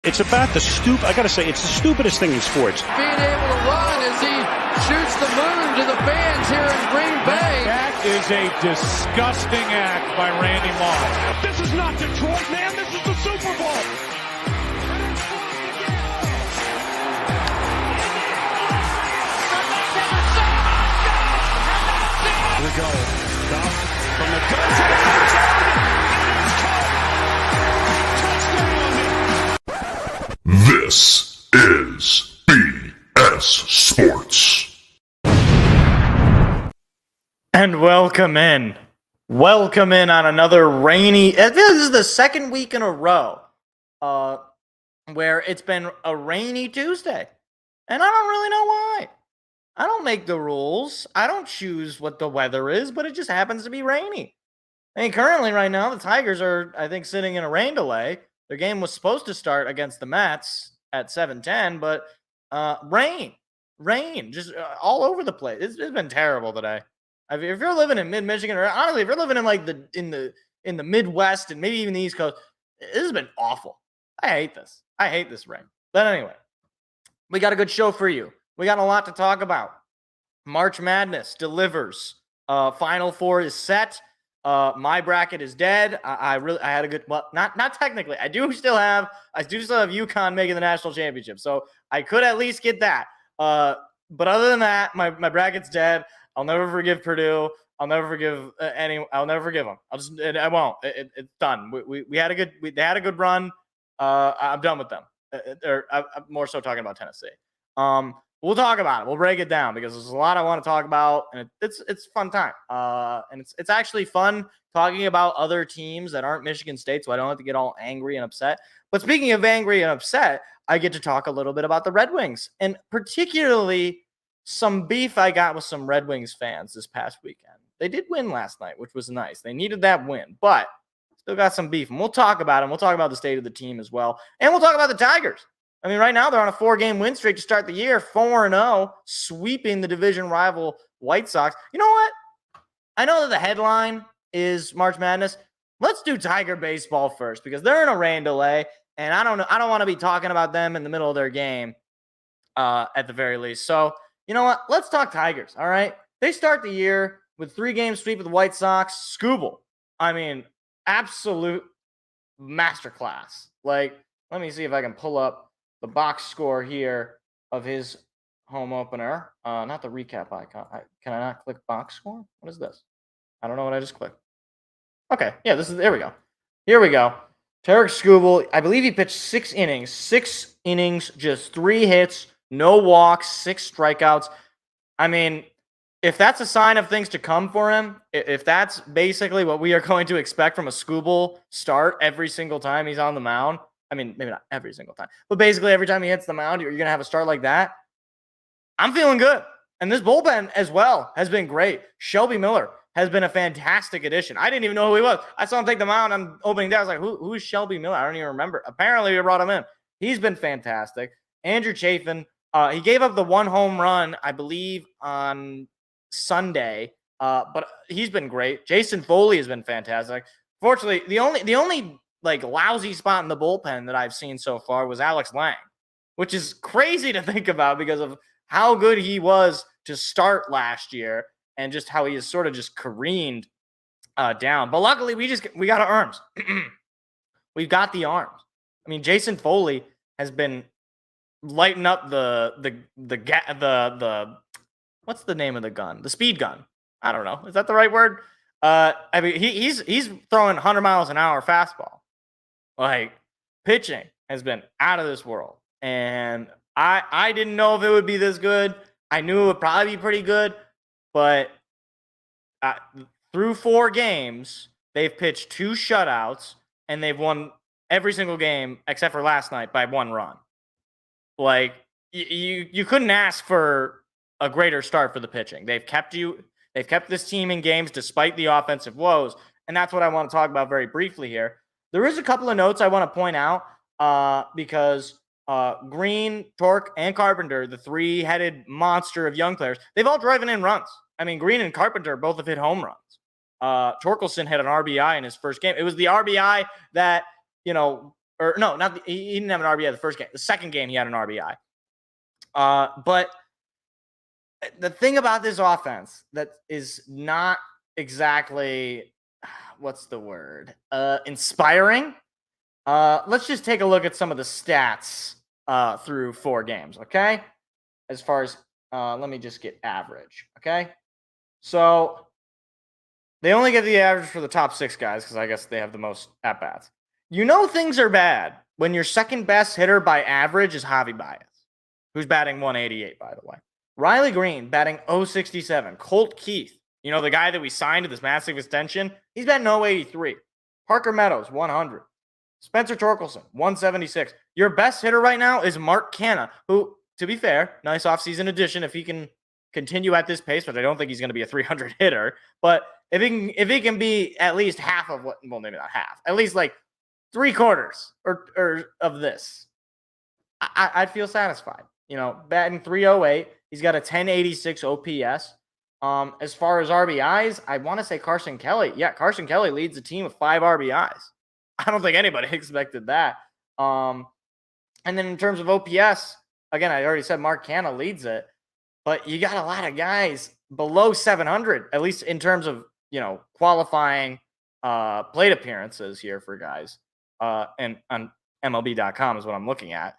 It's about I gotta say, it's the stupidest thing in sports. Being able to run as he shoots the moon to the fans here in Green Bay. That is a disgusting act by Randy Moss. This is not Detroit, man. This is the Super Bowl. Here we go. Stop from the gun to the touchdown. It is caught. Touchdown. This is BS Sports. And welcome in. Welcome in on another rainy... This is the second week in a row where it's been a rainy Tuesday. And I don't really know why. I don't make the rules. I don't choose what the weather is, but it just happens to be rainy. I mean, currently right now, the Tigers are, I think, sitting in a rain delay. Their game was supposed to start against the Mets at 7:10, but rain, just all over the place. It's been terrible today. If you're living in mid-Michigan, or honestly, if you're living in like in the Midwest and maybe even the East Coast, this has been awful. I hate this. I hate this rain. But anyway, we got a good show for you. We got a lot to talk about. March Madness delivers. Final Four is set. My bracket is dead. I had a good, well, not technically. I do still have Uconn making the national championship, so I could at least get that. But other than that, my bracket's dead. I'll never forgive Purdue. I'll never forgive I'll never forgive them. I won't. It's done. They had a good run. I'm done with them. I'm more so talking about Tennessee. We'll talk about it. We'll break it down because there's a lot I want to talk about, and it's a fun time. And it's actually fun talking about other teams that aren't Michigan State, so I don't have to get all angry and upset. But speaking of angry and upset, I get to talk a little bit about the Red Wings, and particularly some beef I got with some Red Wings fans this past weekend. They did win last night, which was nice. They needed that win, but still got some beef, and we'll talk about it. We'll talk about the state of the team as well, and we'll talk about the Tigers. I mean, right now they're on a 4-game win streak to start the year, 4-0, sweeping the division rival White Sox. You know what? I know that the headline is March Madness. Let's do Tiger baseball first because they're in a rain delay, and I don't want to be talking about them in the middle of their game at the very least. So, you know what? Let's talk Tigers, all right? They start the year with 3-game sweep of the White Sox. Scooble. I mean, absolute masterclass. Like, let me see if I can pull up the box score here of his home opener. Not the recap icon. Can I not click box score? What is this? I don't know what I just clicked. Okay, yeah, there we go. Here we go. Tarek Skubal, I believe he pitched 6 innings. 6 innings, just 3 hits, no walks, 6 strikeouts. I mean, if that's a sign of things to come for him, if that's basically what we are going to expect from a Skubal start every single time he's on the mound, I mean, maybe not every single time, but basically every time he hits the mound, you're going to have a start like that. I'm feeling good. And this bullpen as well has been great. Shelby Miller has been a fantastic addition. I didn't even know who he was. I saw him take the mound on opening day. I was like, who's Shelby Miller? I don't even remember. Apparently, we brought him in. He's been fantastic. Andrew Chafin, he gave up the 1 home run, I believe, on Sunday, but he's been great. Jason Foley has been fantastic. Fortunately, the only like lousy spot in the bullpen that I've seen so far was Alex Lang. which is crazy to think about because of how good he was to start last year and just how he has sort of just careened down. But luckily, we got our arms. We've got the arms. I mean, Jason Foley has been lighting up the what's the name of the gun? The speed gun. I don't know. Is that the right word? I mean, he's throwing 100 miles an hour fastball. Like, pitching has been out of this world. And I didn't know if it would be this good. I knew it would probably be pretty good. But through 4 games, they've pitched 2 shutouts, and they've won every single game except for last night by 1 run. Like, you couldn't ask for a greater start for the pitching. They've kept this team in games despite the offensive woes, and that's what I want to talk about very briefly here. There is a couple of notes I want to point out because Green, Torque, and Carpenter, the 3-headed monster of young players, they've all driven in runs. I mean, Green and Carpenter both have hit home runs. Torkelson had an RBI in his first game. It was the RBI that, he didn't have an RBI the first game. The second game, he had an RBI. But the thing about this offense that is not exactly, what's the word? Inspiring. Let's just take a look at some of the stats through 4 games, okay? As far as, let me just get average, okay? So they only get the average for the top 6 guys because I guess they have the most at-bats. Things are bad when your second best hitter by average is Javi Baez, who's batting 188, by the way. Riley Green batting 067. Colt Keith, the guy that we signed to this massive extension, he's batting 083. Parker Meadows, 100. Spencer Torkelson, 176. Your best hitter right now is Mark Canha, who, to be fair, nice offseason addition if he can continue at this pace, but I don't think he's going to be a 300 hitter. But if he can be at least half of what, well, maybe not half, at least like 3/4 or of this, I'd feel satisfied. Batting 308, he's got a 1086 OPS. As far as RBIs, I want to say Carson Kelly. Yeah, Carson Kelly leads the team with 5 RBIs. I don't think anybody expected that. And then in terms of OPS, again, I already said Mark Canha leads it, but you got a lot of guys below 700, at least in terms of, qualifying plate appearances here for guys. And on MLB.com is what I'm looking at.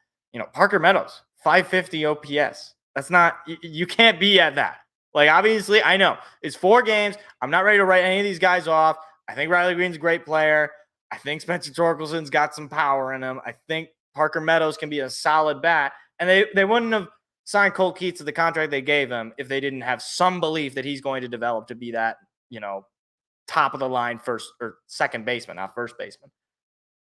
Parker Meadows, 550 OPS. That's not, you can't be at that. Like, obviously, I know it's 4 games. I'm not ready to write any of these guys off. I think Riley Green's a great player. I think Spencer Torkelson's got some power in him. I think Parker Meadows can be a solid bat. And they wouldn't have signed Colt Keith to the contract they gave him if they didn't have some belief that he's going to develop to be that, top of the line first or second baseman, not first baseman.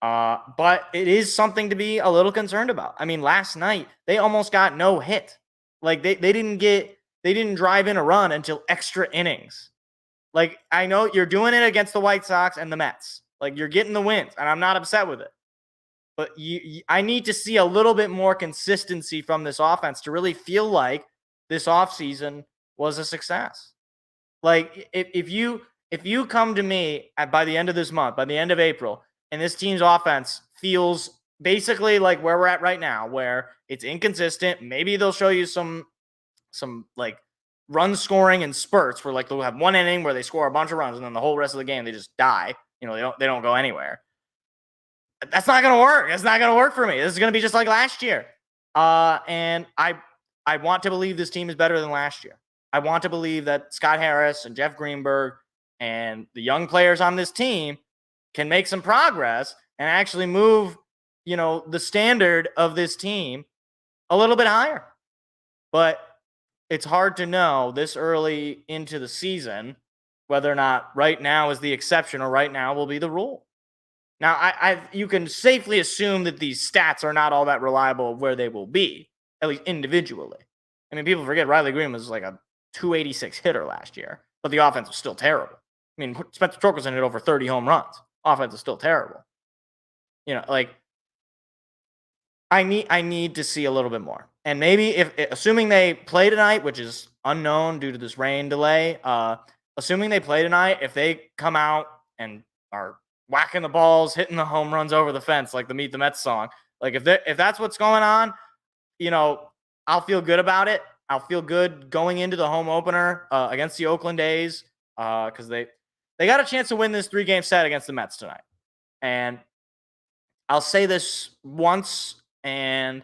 But it is something to be a little concerned about. I mean, last night they almost got no hit. Like they didn't drive in a run until extra innings. Like, I know you're doing it against the White Sox and the Mets. Like, you're getting the wins, and I'm not upset with it. But I need to see a little bit more consistency from this offense to really feel like this offseason was a success. Like, if you come to me by the end of this month, by the end of April, and this team's offense feels basically like where we're at right now, where it's inconsistent, maybe they'll show you some like run scoring in spurts where like they'll have 1 inning where they score a bunch of runs and then the whole rest of the game they just die. They don't go anywhere. That's not going to work. That's not going to work for me. This is going to be just like last year. And I want to believe this team is better than last year. I want to believe that Scott Harris and Jeff Greenberg and the young players on this team can make some progress and actually move, the standard of this team a little bit higher. But it's hard to know this early into the season whether or not right now is the exception or right now will be the rule. Now, you can safely assume that these stats are not all that reliable of where they will be, at least individually. I mean, people forget Riley Green was like a 286 hitter last year, but the offense was still terrible. I mean, Spencer Torkelson hit over 30 home runs. Offense is still terrible. I need to see a little bit more. And maybe assuming they play tonight, which is unknown due to this rain delay, assuming they play tonight, if they come out and are whacking the balls, hitting the home runs over the fence like the Meet the Mets song, like if that's what's going on, I'll feel good about it. I'll feel good going into the home opener against the Oakland A's because they got a chance to win this 3-game set against the Mets tonight. And I'll say this once, and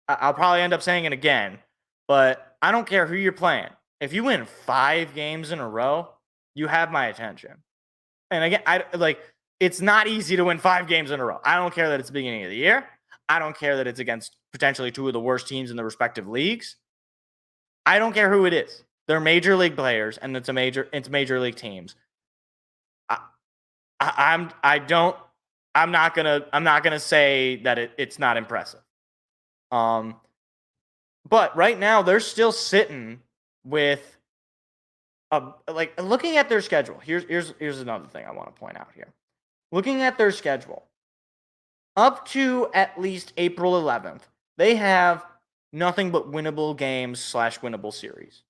I'll probably end up saying it again, but I don't care who you're playing. If you win 5 games in a row, you have my attention. And again, it's not easy to win 5 games in a row. I don't care that it's the beginning of the year. I don't care that it's against potentially 2 of the worst teams in the respective leagues. I don't care who it is. They're major league players, and it's major league teams. I'm not gonna say that it's not impressive. But right now they're still sitting with looking at their schedule. Here's another thing I want to point out here. Looking at their schedule, up to at least April 11th, they have nothing but winnable games / winnable series.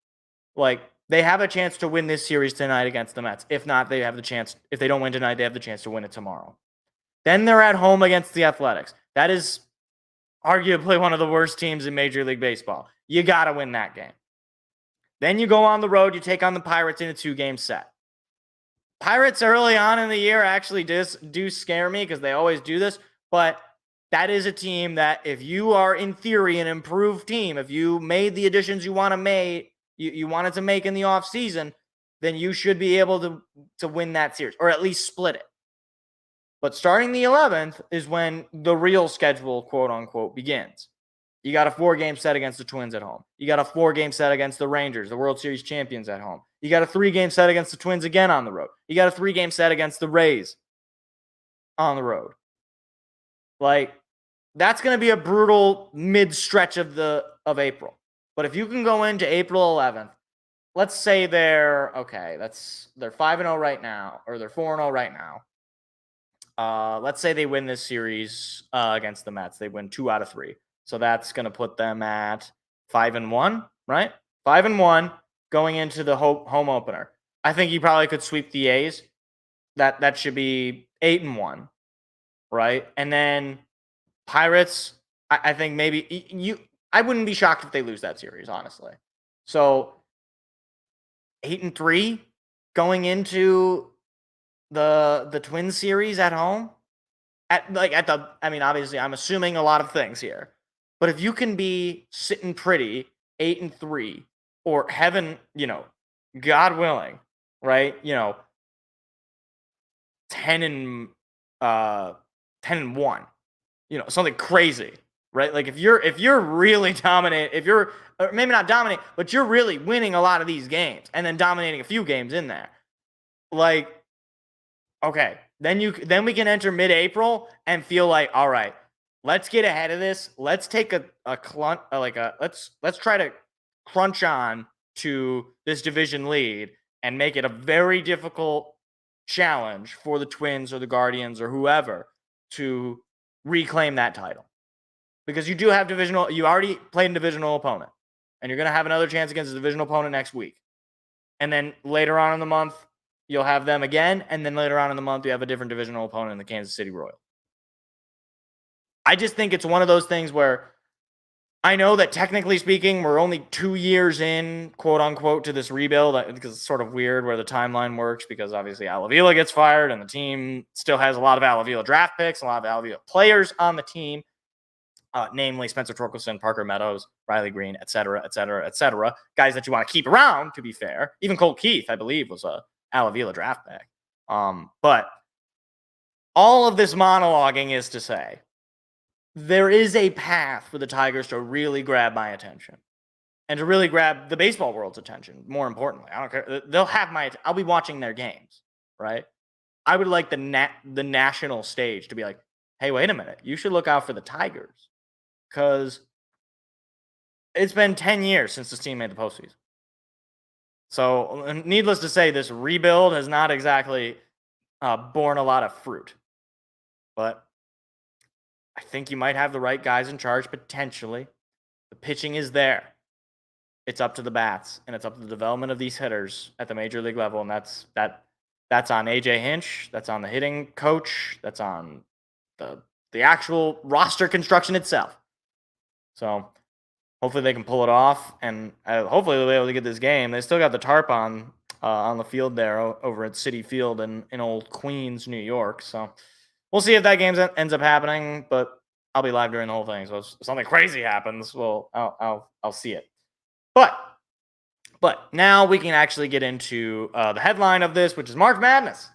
They have a chance to win this series tonight against the Mets. If not, they have the chance. If they don't win tonight, they have the chance to win it tomorrow. Then they're at home against the Athletics. That is arguably one of the worst teams in Major League Baseball. You got to win that game. Then you go on the road. You take on the Pirates in a 2-game set. Pirates early on in the year actually do scare me because they always do this. But that is a team that if you are, in theory, an improved team, if you made the additions you wanted to make in the offseason, then you should be able to win that series or at least split it. But starting the 11th is when the real schedule, quote unquote, begins. You got a 4-game set against the Twins at home. You got a 4-game set against the Rangers, the World Series champions, at home. You got a 3-game set against the Twins again on the road. You got a 3-game set against the Rays on the road. That's going to be a brutal mid-stretch of April. But if you can go into April 11th, let's say they're 5-0 right now, or they're 4-0 right now. Let's say they win this series against the Mets. They win 2 out of 3. So that's going to put them at 5-1, right? 5-1 going into the home opener. I think you probably could sweep the A's. That should be 8-1, right? And then Pirates, I think maybe I wouldn't be shocked if they lose that series, honestly. So 8-3 going into the Twins series at home. Obviously I'm assuming a lot of things here. But if you can be sitting pretty 8-3, or heaven, God willing, right? 10-1, something crazy, right? If you're really dominant, or maybe not dominant, but you're really winning a lot of these games and then dominating a few games in there, okay, then we can enter mid-April and feel like, all right, let's get ahead of this. Let's take let's try to crunch on to this division lead and make it a very difficult challenge for the Twins or the Guardians or whoever to reclaim that title. Because you already played a divisional opponent, and you're going to have another chance against a divisional opponent next week. And then later on in the month, you'll have them again, and then later on in the month, you have a different divisional opponent in the Kansas City Royals. I just think it's one of those things where I know that technically speaking, we're only 2 years in, quote unquote, to this rebuild, because it's sort of weird where the timeline works, because obviously Al Avila gets fired and the team still has a lot of Al Avila draft picks, a lot of Al Avila players on the team, namely Spencer Torkelson, Parker Meadows, Riley Green, et cetera, guys that you want to keep around, to be fair. Even Cole Keith, I believe, was a Al Avila draft pick. But all of this monologuing is to say, there is a path for the Tigers to really grab my attention and to really grab the baseball world's attention. More importantly, I don't care. They'll have I'll be watching their games, right? I would like the national stage to be like, hey, wait a minute. You should look out for the Tigers, because it's been 10 years since this team made the postseason. So needless to say, this rebuild has not exactly borne a lot of fruit. But I think you might have the right guys in charge, potentially. The pitching is there. It's up to the bats, and it's up to the development of these hitters at the major league level, and that's on AJ Hinch, that's on the hitting coach, that's on the actual roster construction itself. So hopefully they can pull it off, and hopefully they'll be able to get this game. They still got the tarp on the field there over at Citi Field in old Queens, New York. So we'll see if that game ends up happening, but I'll be live during the whole thing. So if something crazy happens, well, I'll see it. But now we can actually get into the headline of this, which is March Madness.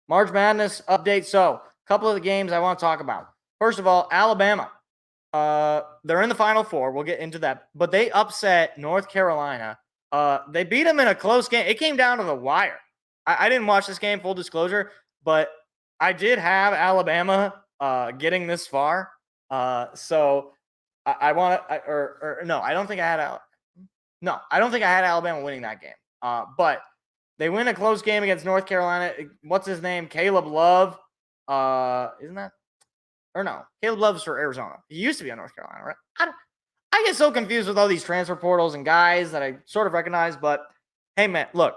March Madness update. So a couple of the games I want to talk about. First of all, Alabama. They're in the Final Four. We'll get into that. But they upset North Carolina. They beat them in a close game. It came down to the wire. I didn't watch this game, full disclosure, but I did have Alabama getting this far. So I want to, no, I don't think I had No, I don't think I had Alabama winning that game. But they win a close game against North Carolina. What's his name? Caleb Love. Isn't that? Or no, Caleb Love's for Arizona. He used to be on North Carolina, right? I get so confused with all these transfer portals and guys that I sort of recognize. But hey, man, look,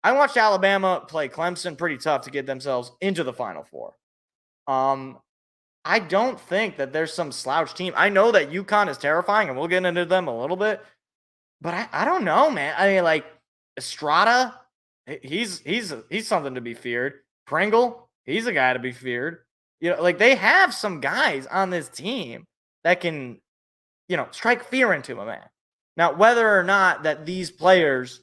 I watched Alabama play Clemson pretty tough to get themselves into the Final Four. I don't think that there's some slouch team. I know that Uconn is terrifying, and we'll get into them a little bit. But I don't know, man. I mean, like Estrada, he's something to be feared. Pringle, he's a guy to be feared. You know, like they have some guys on this team that can, you know, strike fear into a man. Now, whether or not that these players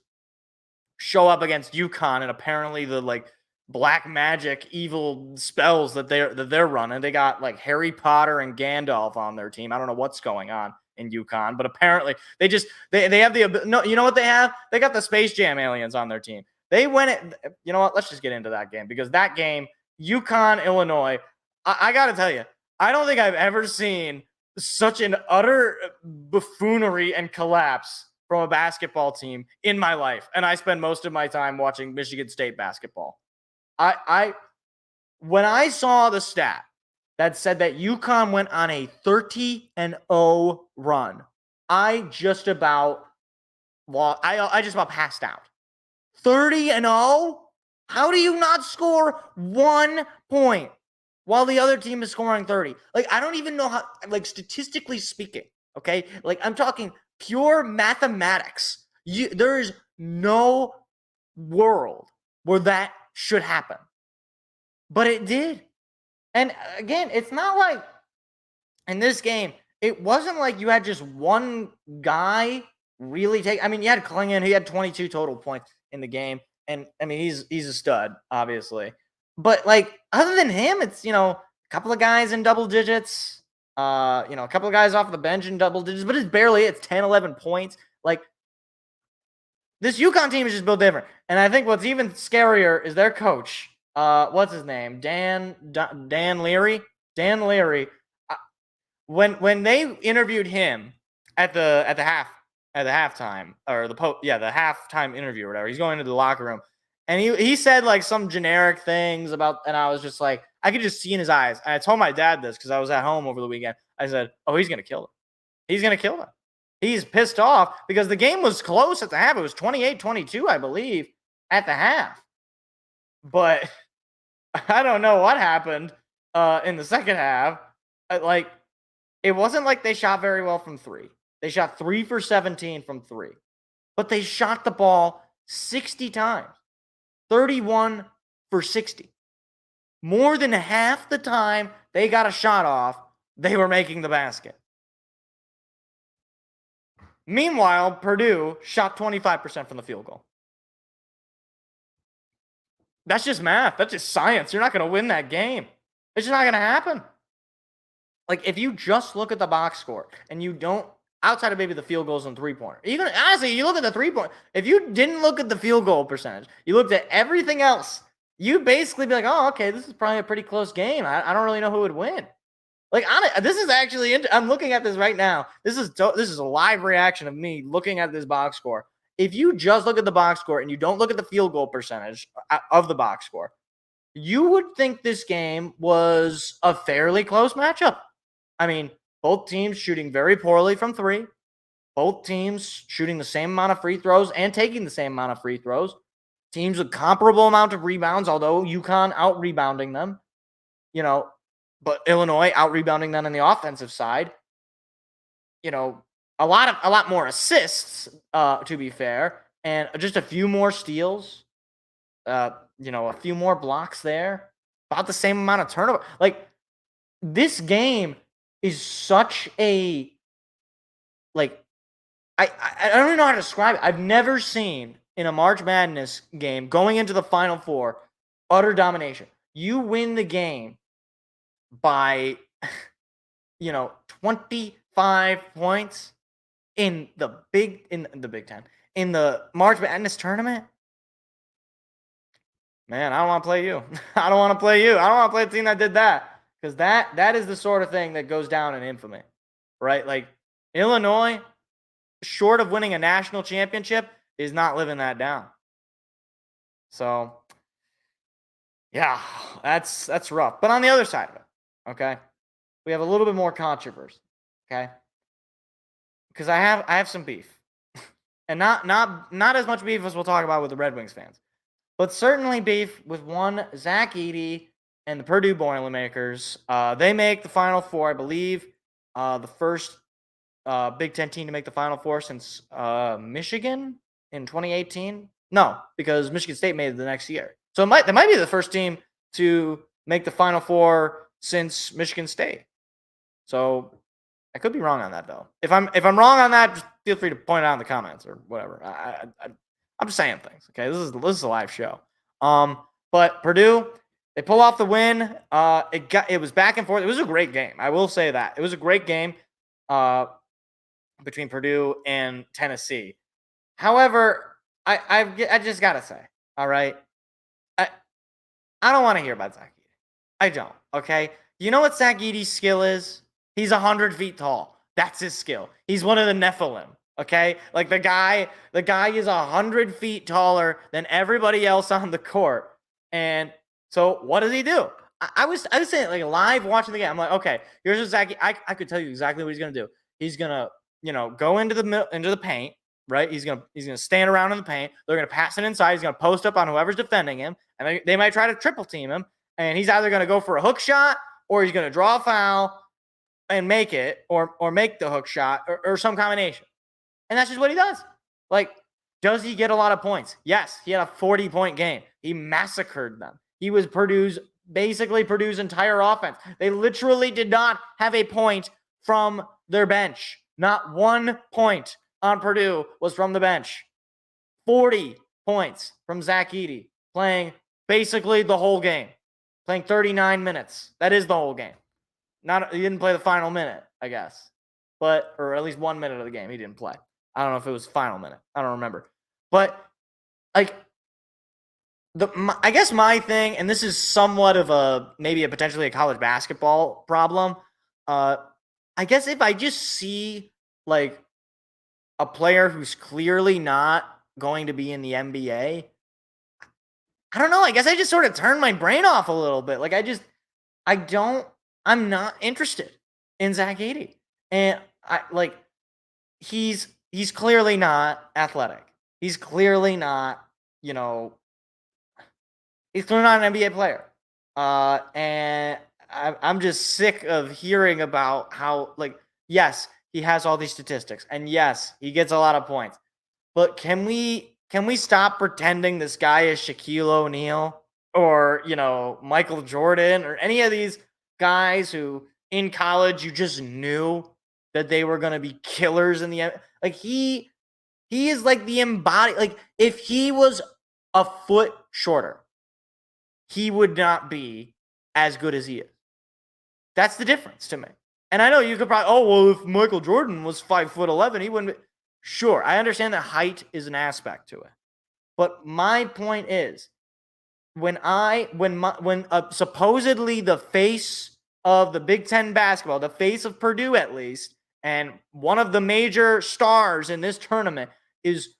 show up against UConn and apparently the like black magic evil spells that they're running, they got like Harry Potter and Gandalf on their team. I don't know what's going on in UConn, but apparently they have no, you know what they have? They got the Space Jam aliens on their team. They went it. You know what? Let's just get into that game because that game, UConn, Illinois, I got to tell you, I don't think I've ever seen such an utter buffoonery and collapse from a basketball team in my life. And I spend most of my time watching Michigan State basketball. When I saw the stat that said that UConn went on a 30-0 run, I just about passed out. 30-0? How do you not score 1 point while the other team is scoring 30? Like, I don't even know how, like, statistically speaking, okay? Like, I'm talking pure mathematics. There is no world where that should happen. But it did. And again, it's not like in this game, it wasn't like you had just one guy really take. I mean, you had Klingon, he had 22 total points in the game. And I mean, he's a stud, obviously. But like, other than him, it's, you know, a couple of guys in double digits, you know, a couple of guys off the bench in double digits, but it's 10, 11 points. Like, this UConn team is just built different. And I think what's even scarier is their coach. What's his name? Dan Leary. Dan Leary. When they interviewed him at the halftime or the halftime interview or whatever, he's going into the locker room and he said like some generic things about, and I was just like, I could just see in his eyes. And I told my dad this because I was at home over the weekend. I said, "Oh, he's gonna kill them. He's gonna kill them. He's pissed off because the game was close at the half. It was 28-22, I believe, at the half. But I don't know what happened in the second half. Like, it wasn't like they shot very well from three. They shot 3 for 17 from three. But they shot the ball 60 times. 31 for 60. More than half the time they got a shot off, they were making the basket. Meanwhile, Purdue shot 25% from the field goal. That's just math. That's just science. You're not going to win that game. It's just not going to happen. Like, if you just look at the box score and you don't, outside of maybe the field goals and three-pointer, even honestly, you look at the three-point, if you didn't look at the field goal percentage, you looked at everything else, you'd basically be like, oh, okay, this is probably a pretty close game. I don't really know who would win. Like, this is actually, I'm looking at this right now. This is a live reaction of me looking at this box score. If you just look at the box score and you don't look at the field goal percentage of the box score, you would think this game was a fairly close matchup. I mean, both teams shooting very poorly from three. Both teams shooting the same amount of free throws and taking the same amount of free throws. Teams with comparable amount of rebounds, although UConn out-rebounding them. You know, but Illinois out-rebounding them on the offensive side. You know, a lot more assists, to be fair, and just a few more steals. A few more blocks there. About the same amount of turnover. Like, this game is such a, like, I don't even know how to describe it. I've never seen in a March Madness game going into the Final Four utter domination. You win the game by 25 points in the Big Ten, in the March Madness tournament. Man, I don't want to play you. I don't want to play you. I don't want to play the team that did that, because that is the sort of thing that goes down in infamy, right? Like, Illinois, short of winning a national championship, is not living that down. So, yeah, that's rough. But on the other side of it, okay, we have a little bit more controversy, okay? Because I have some beef, and not as much beef as we'll talk about with the Red Wings fans, but certainly beef with one Zach Edey and the Purdue Boilermakers. They make the Final Four, I believe, the first Big Ten team to make the Final Four since Michigan in 2018. No, because Michigan State made it the next year. So they might be the first team to make the Final Four since Michigan State. So I could be wrong on that, though. If I'm wrong on that, just feel free to point it out in the comments or whatever. I'm just saying things. Okay, this is a live show. But Purdue, they pull off the win. It was back and forth. It was a great game. I will say that it was a great game between Purdue and Tennessee. However, I just gotta say, all right, I don't want to hear about Zach Edey. I don't. Okay, you know what Zach Edey's skill is? He's 100 feet tall. That's his skill. He's one of the Nephilim. Okay, like the guy is 100 feet taller than everybody else on the court. And so what does he do? I was saying, like, live watching the game, I'm like, okay, here's what Zach. I could tell you exactly what he's gonna do. He's gonna go into the paint, right? He's gonna stand around in the paint. They're gonna pass it inside. He's gonna post up on whoever's defending him, and they might try to triple team him. And he's either gonna go for a hook shot, or he's gonna draw a foul and make it, or make the hook shot, or some combination. And that's just what he does. Like, does he get a lot of points? Yes, he had a 40-point game. He massacred them. He was basically Purdue's entire offense. They literally did not have a point from their bench. Not 1 point on Purdue was from the bench. 40 points from Zach Edey, playing basically the whole game. Playing 39 minutes. That is the whole game. He didn't play the final minute, I guess. Or at least 1 minute of the game he didn't play. I don't know if it was final minute. I don't remember. But, like, I guess my thing, and this is somewhat of maybe potentially a college basketball problem. I guess if I just see, like, a player who's clearly not going to be in the NBA, I don't know. I guess I just sort of turn my brain off a little bit. Like, I'm not interested in Zach Edey. And he's clearly not athletic. He's clearly not, he's clearly not an NBA player. And I'm just sick of hearing about how, like, yes, he has all these statistics, and yes, he gets a lot of points. But can we stop pretending this guy is Shaquille O'Neal or, Michael Jordan or any of these guys who in college you just knew that they were going to be killers in the, like, he is like the embodied, like, if he was a foot shorter, he would not be as good as he is. That's the difference to me. And I know you could probably, if Michael Jordan was 5'11", he wouldn't be. Sure, I understand that height is an aspect to it. But my point is, when supposedly the face of the Big Ten basketball, the face of Purdue at least, and one of the major stars in this tournament is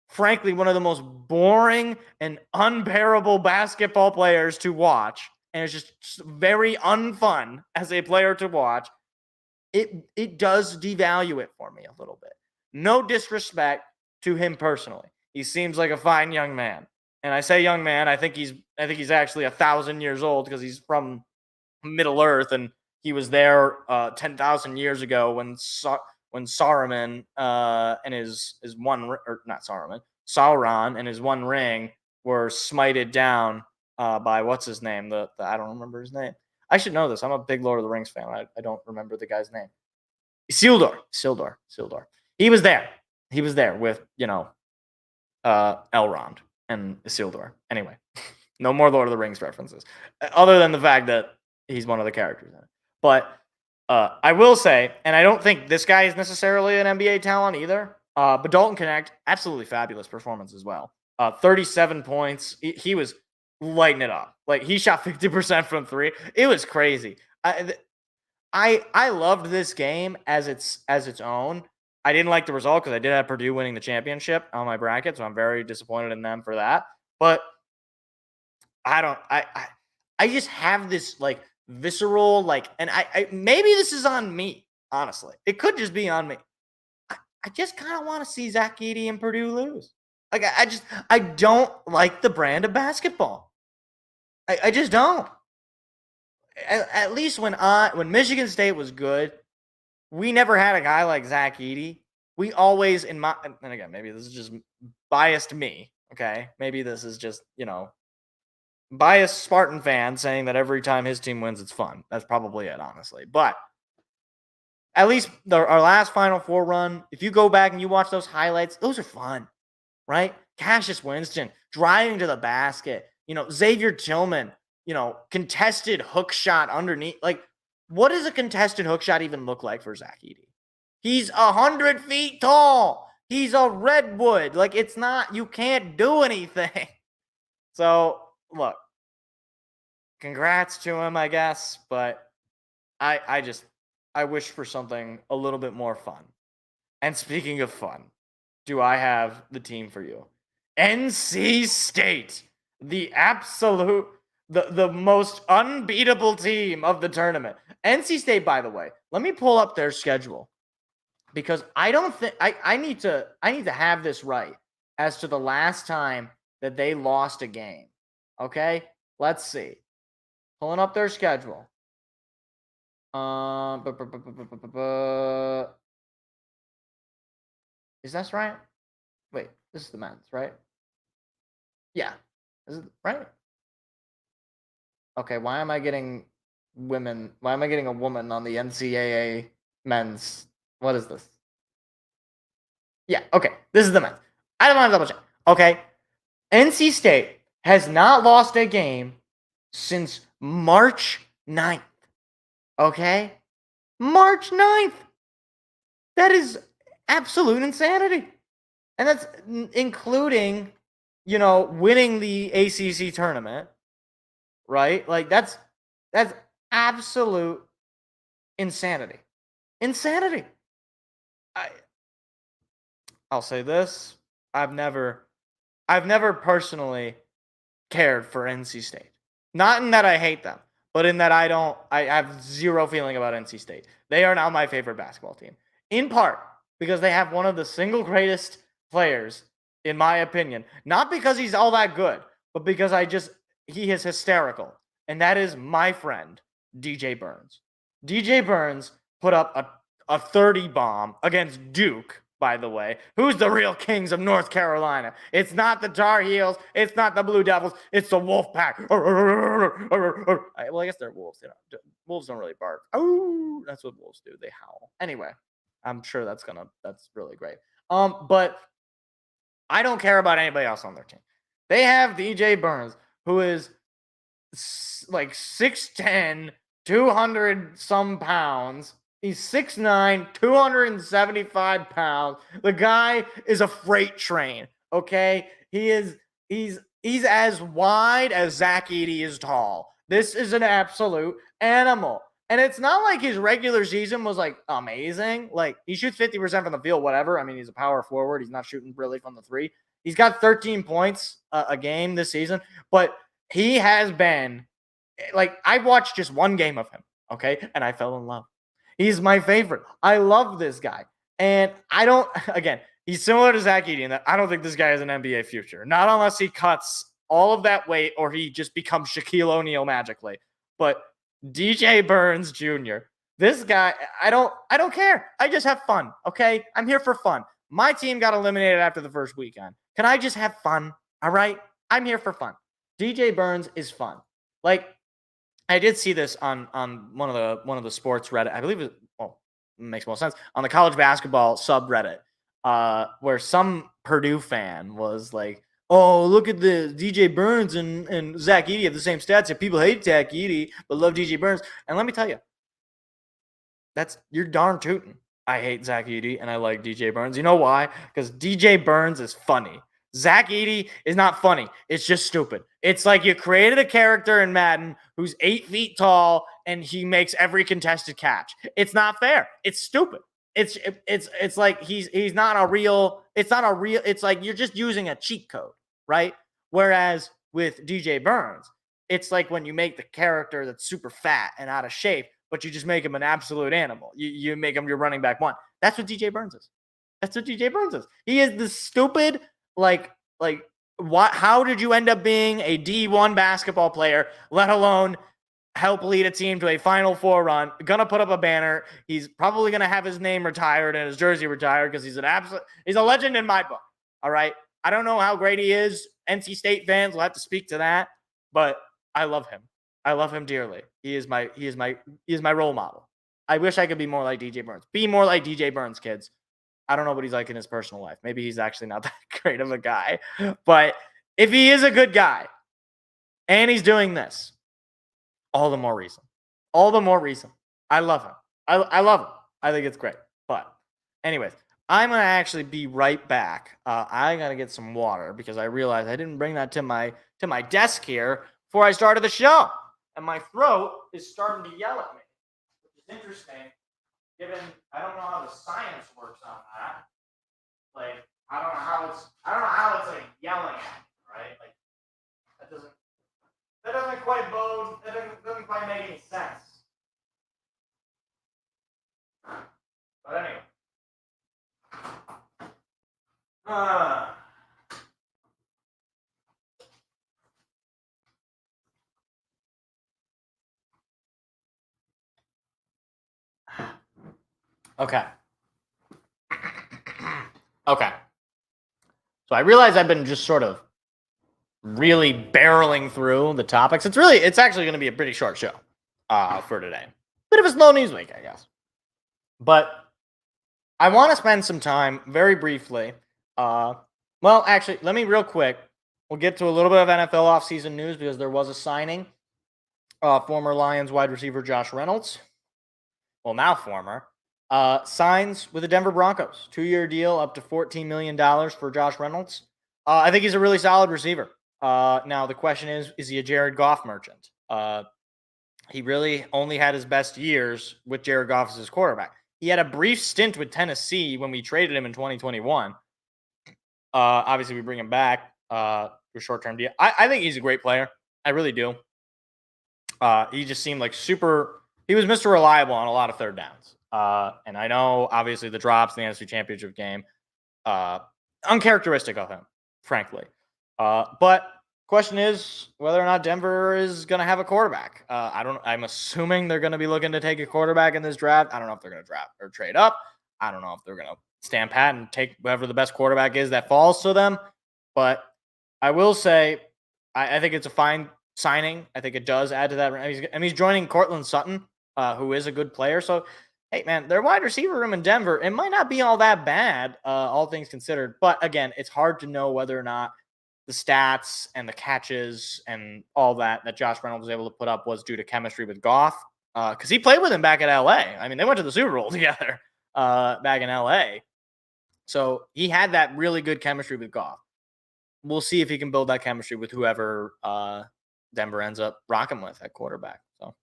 frankly one of the most boring and unbearable basketball players to watch, and it's just very unfun as a player to watch, it does devalue it for me a little bit. No disrespect to him personally. He seems like a fine young man. And I say young man, I think he's actually 1,000 years old because he's from Middle Earth and he was there 10,000 years ago when when Saruman and his one, or not Saruman, Sauron and his one ring were smited down by what's his name? The I don't remember his name. I should know this. I'm a big Lord of the Rings fan. I don't remember the guy's name. Sildar. He was there. He was there with, Elrond and Isildur. Anyway, no more Lord of the Rings references, other than the fact that he's one of the characters in it. But I will say, and I don't think this guy is necessarily an NBA talent either, but Dalton Connect, absolutely fabulous performance as well. 37 points. He was lighting it up. Like, he shot 50% from three. It was crazy. I loved this game as its own. I didn't like the result because I did have Purdue winning the championship on my bracket, so I'm very disappointed in them for that. But I just have this like visceral, like, and I maybe this is on me, honestly. It could just be on me. I just kind of want to see Zach Edey and Purdue lose. Like, I don't like the brand of basketball. I just don't. At least when Michigan State was good, we never had a guy like Zach Edey. We always, and again, maybe this is just biased me, okay? Maybe this is just, biased Spartan fan saying that every time his team wins, it's fun. That's probably it, honestly. But at least our last Final Four run, if you go back and you watch those highlights, those are fun, right? Cassius Winston driving to the basket, Xavier Tillman, contested hook shot underneath. Like, what does a contested hook shot even look like for Zach Edey? He's 100 feet tall. He's a redwood. Like, it's not, you can't do anything. So, look, congrats to him, I guess, but I wish for something a little bit more fun. And speaking of fun, do I have the team for you? NC State, the absolute, the most unbeatable team of the tournament. NC State, by the way, let me pull up their schedule, because I don't think I need to have this right as to the last time that they lost a game. Okay, let's see. Pulling up their schedule. Is that right? Wait, this is the men's, right? Yeah. Is it right? Okay, why am I getting women? Why am I getting a woman on the NCAA men's? What is this? Yeah, okay. This is the men's. I don't want to double check. Okay. NC State has not lost a game since March 9th. Okay? March 9th. That is absolute insanity. And that's including, winning the ACC tournament, right? Like, that's absolute insanity. Insanity. I'll say this. I've never personally cared for NC State. Not in that I hate them, but in that I have zero feeling about NC State. They are now my favorite basketball team. In part because they have one of the single greatest players, in my opinion. Not because he's all that good, but because he is hysterical. And that is my friend, DJ Burns. DJ Burns put up a 30 bomb against Duke, by the way. Who's the real kings of North Carolina? It's not the Tar Heels. It's not the Blue Devils. It's the Wolfpack. Well, I guess they're wolves. Wolves don't really bark. Oh, that's what wolves do. They howl. Anyway, I'm sure that's really great. But I don't care about anybody else on their team. They have DJ Burns, who is like 6'10", 200 some pounds. He's 6'9", 275 pounds. The guy is a freight train, okay? He's as wide as Zach Edey is tall. This is an absolute animal. And it's not like his regular season was, like, amazing. Like, he shoots 50% from the field, whatever. I mean, he's a power forward. He's not shooting really from the three. He's got 13 points a game this season. But he has been, like, I've watched just one game of him, okay? And I fell in love. He's my favorite. I love this guy. And he's similar to Zach Edey in that I don't think this guy has an NBA future. Not unless he cuts all of that weight or he just becomes Shaquille O'Neal magically. But DJ Burns Jr., This guy, I don't care. I just have fun. Okay. I'm here for fun. My team got eliminated after the first weekend. Can I just have fun? All right. I'm here for fun. DJ Burns is fun. Like, I did see this on one of the sports Reddit. I believe it makes more sense on the college basketball subreddit, where some Purdue fan was like, "Oh, look at the DJ Burns and Zach Edey have the same stats. And people hate Zach Edey but love DJ Burns." And let me tell you, you're darn tootin'. I hate Zach Edey and I like DJ Burns. You know why? Because DJ Burns is funny. Zach Edey is not funny. It's just stupid. It's like you created a character in Madden who's 8 feet tall and he makes every contested catch. It's not fair. It's stupid. It's like he's not a real. It's not a real. It's like you're just using a cheat code, right? Whereas with DJ Burns, it's like when you make the character that's super fat and out of shape, but you just make him an absolute animal. You make him your running back one. That's what DJ Burns is. That's what DJ Burns is. He is the stupid, like what? How did you end up being a D1 basketball player, let alone help lead a team to a Final Four run? Gonna put up a banner. He's probably gonna have his name retired and his jersey retired because he's a legend in my book. All right. I don't know how great he is. NC State fans will have to speak to that, but I love him. I love him dearly. He is my role model. I wish I could be more like DJ Burns. Be more like DJ Burns, kids. I don't know what he's like in his personal life. Maybe he's actually not that great of a guy. But if he is a good guy and he's doing this, all the more reason. All the more reason. I love him. I love him. I think it's great. But anyways, I'm going to actually be right back. I got to get some water because I realized I didn't bring that to my desk here before I started the show. And my throat is starting to yell at me, which is interesting, given I don't know how the science works on that. Like, I don't know how it's like yelling at me, right? Like, that doesn't quite bode, that doesn't quite make any sense. But anyway. Okay. Okay. So I realize I've been just sort of really barreling through the topics. It's actually going to be a pretty short show for today. Bit of a slow news week, I guess. But I want to spend some time very briefly. Well, actually, let me real quick. We'll get to a little bit of NFL offseason news because there was a signing. Former Lions wide receiver Josh Reynolds. Well, now former. Signs with the Denver Broncos. 2-year deal up to $14 million for Josh Reynolds. I think he's a really solid receiver. Now, the question is he a Jared Goff merchant? He really only had his best years with Jared Goff as his quarterback. He had a brief stint with Tennessee when we traded him in 2021. Obviously, we bring him back for a short-term deal. I think he's a great player. I really do. He just seemed like he was Mr. Reliable on a lot of third downs. And I know, obviously, the drops in the NFC Championship game, uncharacteristic of him, frankly. But question is whether or not Denver is going to have a quarterback. I'm assuming they're going to be looking to take a quarterback in this draft. I don't know if they're going to draft or trade up. I don't know if they're going to stand pat and take whoever the best quarterback is that falls to them. But I will say, I think it's a fine signing. I think it does add to that. And he's joining Cortland Sutton, who is a good player. So, hey, man, their wide receiver room in Denver, it might not be all that bad, all things considered. But, again, it's hard to know whether or not the stats and the catches and all that Josh Reynolds was able to put up was due to chemistry with Goff. Because he played with him back at L.A. I mean, they went to the Super Bowl together back in L.A. So he had that really good chemistry with Goff. We'll see if he can build that chemistry with whoever Denver ends up rocking with at quarterback. So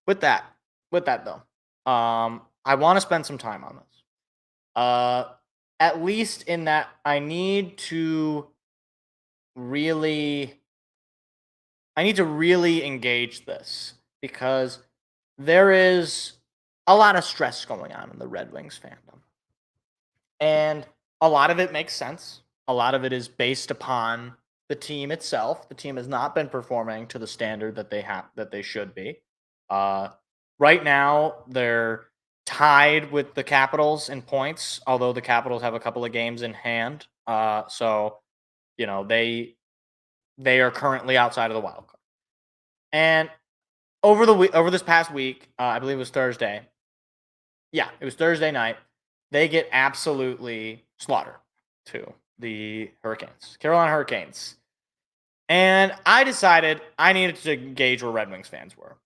with that though, I want to spend some time on this. At least in that I need to really engage this because there is a lot of stress going on in the Red Wings fandom. And a lot of it makes sense. A lot of it is based upon the team itself. The team has not been performing to the standard that they should be. Right now, they're tied with the Capitals in points, although the Capitals have a couple of games in hand. So, they are currently outside of the wild card. And over this past week, I believe it was Thursday. Yeah, it was Thursday night. They get absolutely slaughtered to the Hurricanes, Carolina Hurricanes. And I decided I needed to gauge where Red Wings fans were.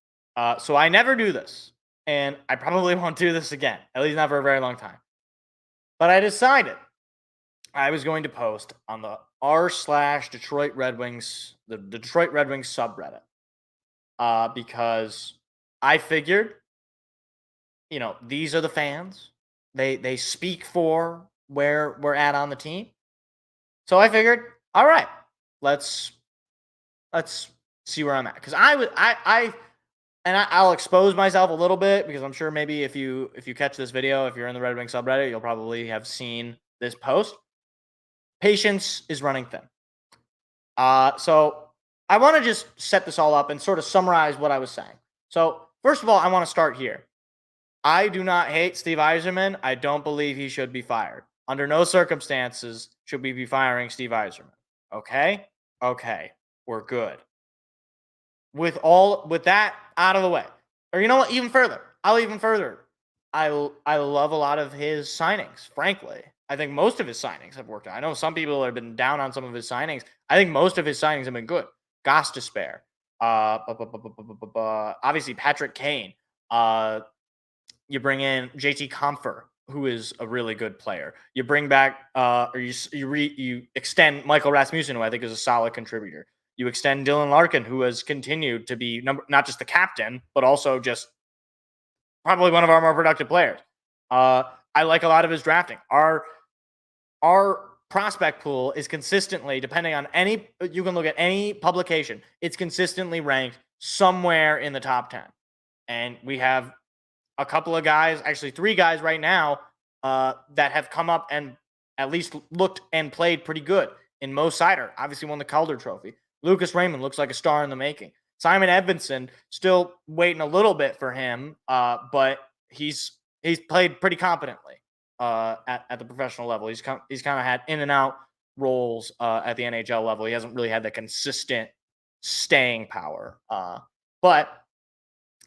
So I never do this. And I probably won't do this again, at least not for a very long time. But I decided I was going to post on the r/Detroit Red Wings, the Detroit Red Wings subreddit, because I figured, these are the fans. They speak for where we're at on the team. So I figured, all right, let's see where I'm at, because I'll expose myself a little bit, because I'm sure maybe if you catch this video, if you're in the Red Wing subreddit, you'll probably have seen this post. Patience is running thin. So I want to just set this all up and sort of summarize what I was saying. So first of all, I want to start here. I do not hate Steve Yzerman. I don't believe he should be fired. Under no circumstances should we be firing Steve Yzerman. Okay? Okay. We're good. With that out of the way. Or you know what? Even further. I love a lot of his signings, frankly. I think most of his signings have worked out. I know some people have been down on some of his signings. I think most of his signings have been good. Goss to spare. Obviously, Patrick Kane. You bring in JT Compher, who is a really good player. You bring back, you extend Michael Rasmussen, who I think is a solid contributor. You extend Dylan Larkin, who has continued to be not just the captain, but also just probably one of our more productive players. I like a lot of his drafting. Our prospect pool is consistently, depending on you can look at any publication, it's consistently ranked somewhere in the top 10. And we have a couple of guys, actually 3 guys right now, that have come up and at least looked and played pretty good. In Mo Sider, obviously won the Calder Trophy. Lucas Raymond looks like a star in the making. Simon Edvinsson, still waiting a little bit for him, but he's played pretty competently at the professional level. He's kind of had in and out roles at the NHL level. He hasn't really had the consistent staying power. But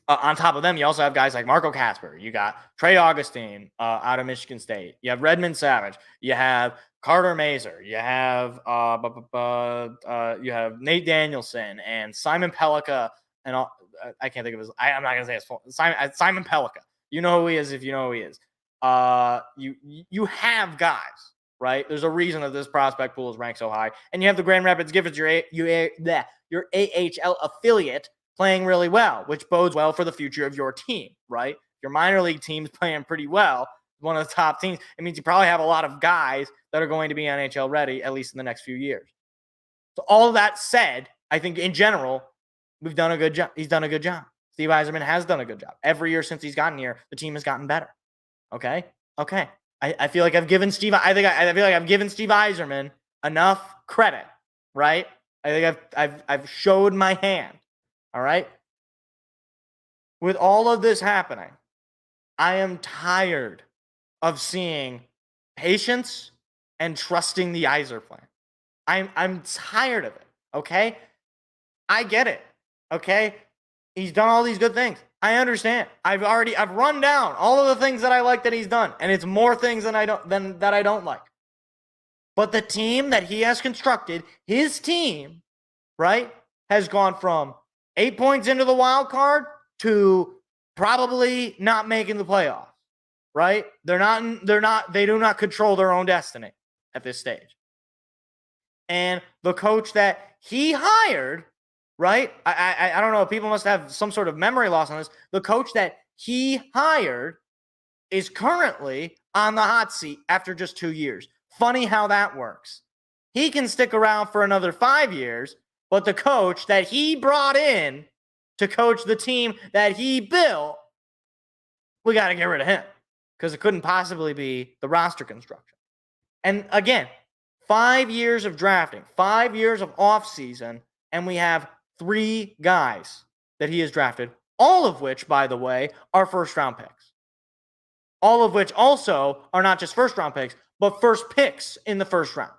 on top of them, you also have guys like Marco Kasper. You got Trey Augustine out of Michigan State. You have Redmond Savage. You have Carter Mazer. You have Nate Danielson and Simon Pellica. And I can't think of his. I'm not gonna say his full. Simon Pellica. You know who he is if you know who he is. You have guys, right? There's a reason that this prospect pool is ranked so high, and you have the Grand Rapids Giffards, your AHL affiliate, playing really well, which bodes well for the future of your team, right? Your minor league team's playing pretty well, one of the top teams. It means you probably have a lot of guys that are going to be NHL ready, at least in the next few years. So all of that said, I think in general, we've done a good job. He's done a good job. Steve Yzerman has done a good job. Every year since he's gotten here, the team has gotten better. Okay. I feel like I've given Steve. I feel like I've given Steve Yzerman enough credit, right? I think I've showed my hand. All right. With all of this happening, I am tired of seeing patience and trusting the Yzer plan. I'm tired of it. Okay. I get it. Okay. He's done all these good things. I understand. I've run down all of the things that I like that he's done, and it's more things that I don't like. But the team that he has constructed, his team, right, has gone from 8 points into the wild card to probably not making the playoffs, right? They do not control their own destiny at this stage. And the coach that he hired, right? I don't know. People must have some sort of memory loss on this. The coach that he hired is currently on the hot seat after just 2 years. Funny how that works. He can stick around for another 5 years, but the coach that he brought in to coach the team that he built, we got to get rid of him because it couldn't possibly be the roster construction. And again, 5 years of drafting, 5 years of offseason, and we have 3 guys that he has drafted, all of which, by the way, are first-round picks. All of which also are not just first-round picks, but first picks in the first round.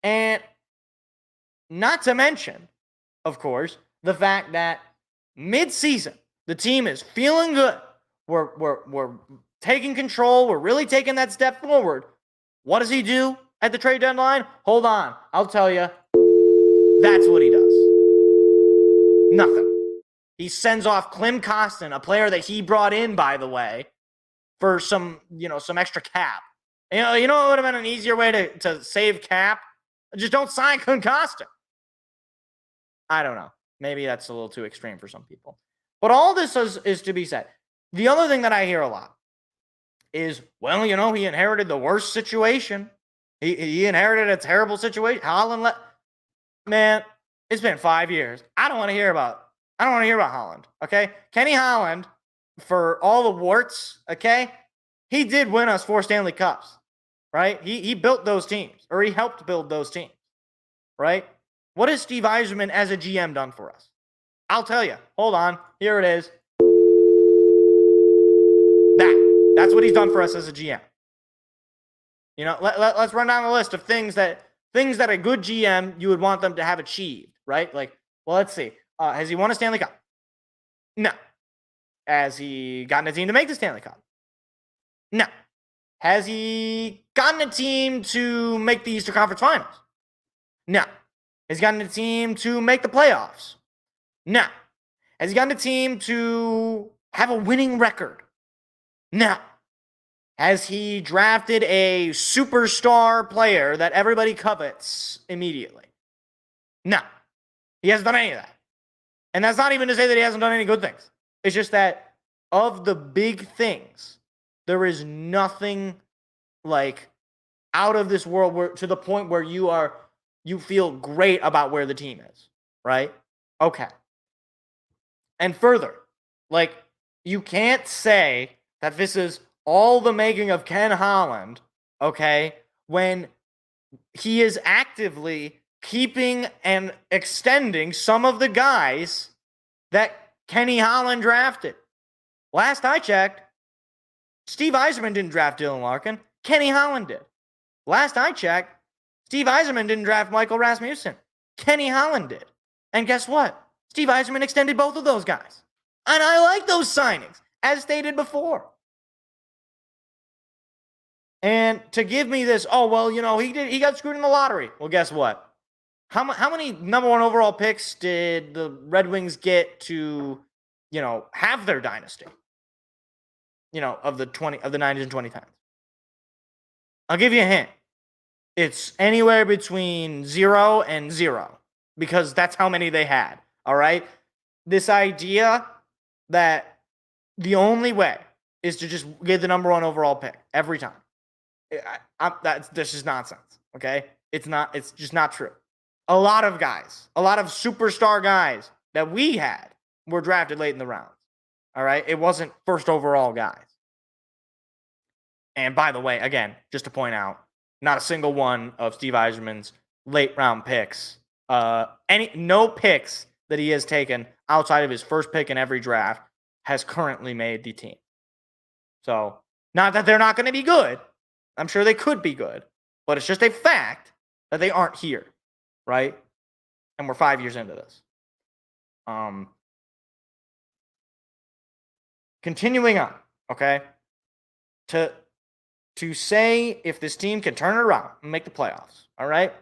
And not to mention, of course, the fact that mid-season, the team is feeling good. We're taking control. We're really taking that step forward. What does he do at the trade deadline? Hold on. I'll tell you. That's what he does. Nothing. He sends off Klim Kostin, a player that he brought in, by the way, for some extra cap. You know what would have been an easier way to save cap? Just don't sign Klim Kostin. I don't know. Maybe that's a little too extreme for some people. But all this is to be said. The other thing that I hear a lot is, well, he inherited the worst situation. He inherited a terrible situation. Holland man, it's been 5 years. I don't want to hear about Holland, okay? Kenny Holland, for all the warts, okay? He did win us 4 Stanley Cups, right? He built those teams, or he helped build those teams, right? What has Steve Yzerman as a GM done for us? I'll tell you. Hold on. Here it is. That's what he's done for us as a GM. Let's run down the list of things that a good GM you would want them to have achieved, right? Like, well, let's see. Has he won a Stanley Cup? No. Has he gotten a team to make the Stanley Cup? No. Has he gotten a team to make the Eastern Conference Finals? No. Has he gotten a team to make the playoffs? No. Has he gotten a team to have a winning record? No. Has he drafted a superstar player that everybody covets immediately? No. He hasn't done any of that. And that's not even to say that he hasn't done any good things. It's just that of the big things, there is nothing like out of this world to the point where you feel great about where the team is, right? Okay. And further, like, you can't say that this is all the making of Ken Holland, okay, when he is actively keeping and extending some of the guys that Kenny Holland drafted. Last I checked, Steve Yzerman didn't draft Dylan Larkin. Kenny Holland did. Last I checked, Steve Yzerman didn't draft Michael Rasmussen. Kenny Holland did. And guess what? Steve Yzerman extended both of those guys. And I like those signings, as stated before. And to give me this, he got screwed in the lottery. Well, guess what? How many number 1 overall picks did the Red Wings get to, have their dynasty? Of the 90s and 2010s. I'll give you a hint. It's anywhere between 0 and 0 because that's how many they had. All right? This idea that the only way is to just get the number 1 overall pick every time. That's just nonsense. Okay? It's just not true. A lot of superstar guys that we had were drafted late in the rounds. All right? It wasn't first overall guys. And by the way, again, just to point out, not a single one of Steve Yzerman's late round picks, no picks that he has taken outside of his first pick in every draft has currently made the team. So, not that they're not going to be good. I'm sure they could be good, but it's just a fact that they aren't here, right? And we're 5 years into this. Continuing on, okay? To say if this team can turn it around and make the playoffs, all right?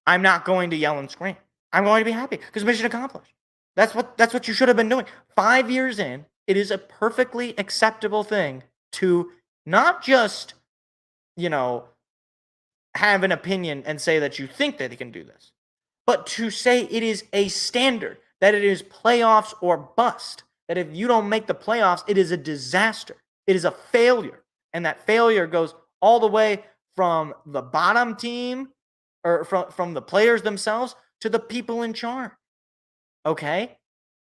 I'm not going to yell and scream. I'm going to be happy because mission accomplished. That's what you should have been doing. 5 years in, it is a perfectly acceptable thing to not just, have an opinion and say that you think that they can do this, but to say it is a standard, that it is playoffs or bust, that if you don't make the playoffs, it is a disaster. It is a failure. And that failure goes all the way from the bottom team or from the players themselves to the people in charge. Okay?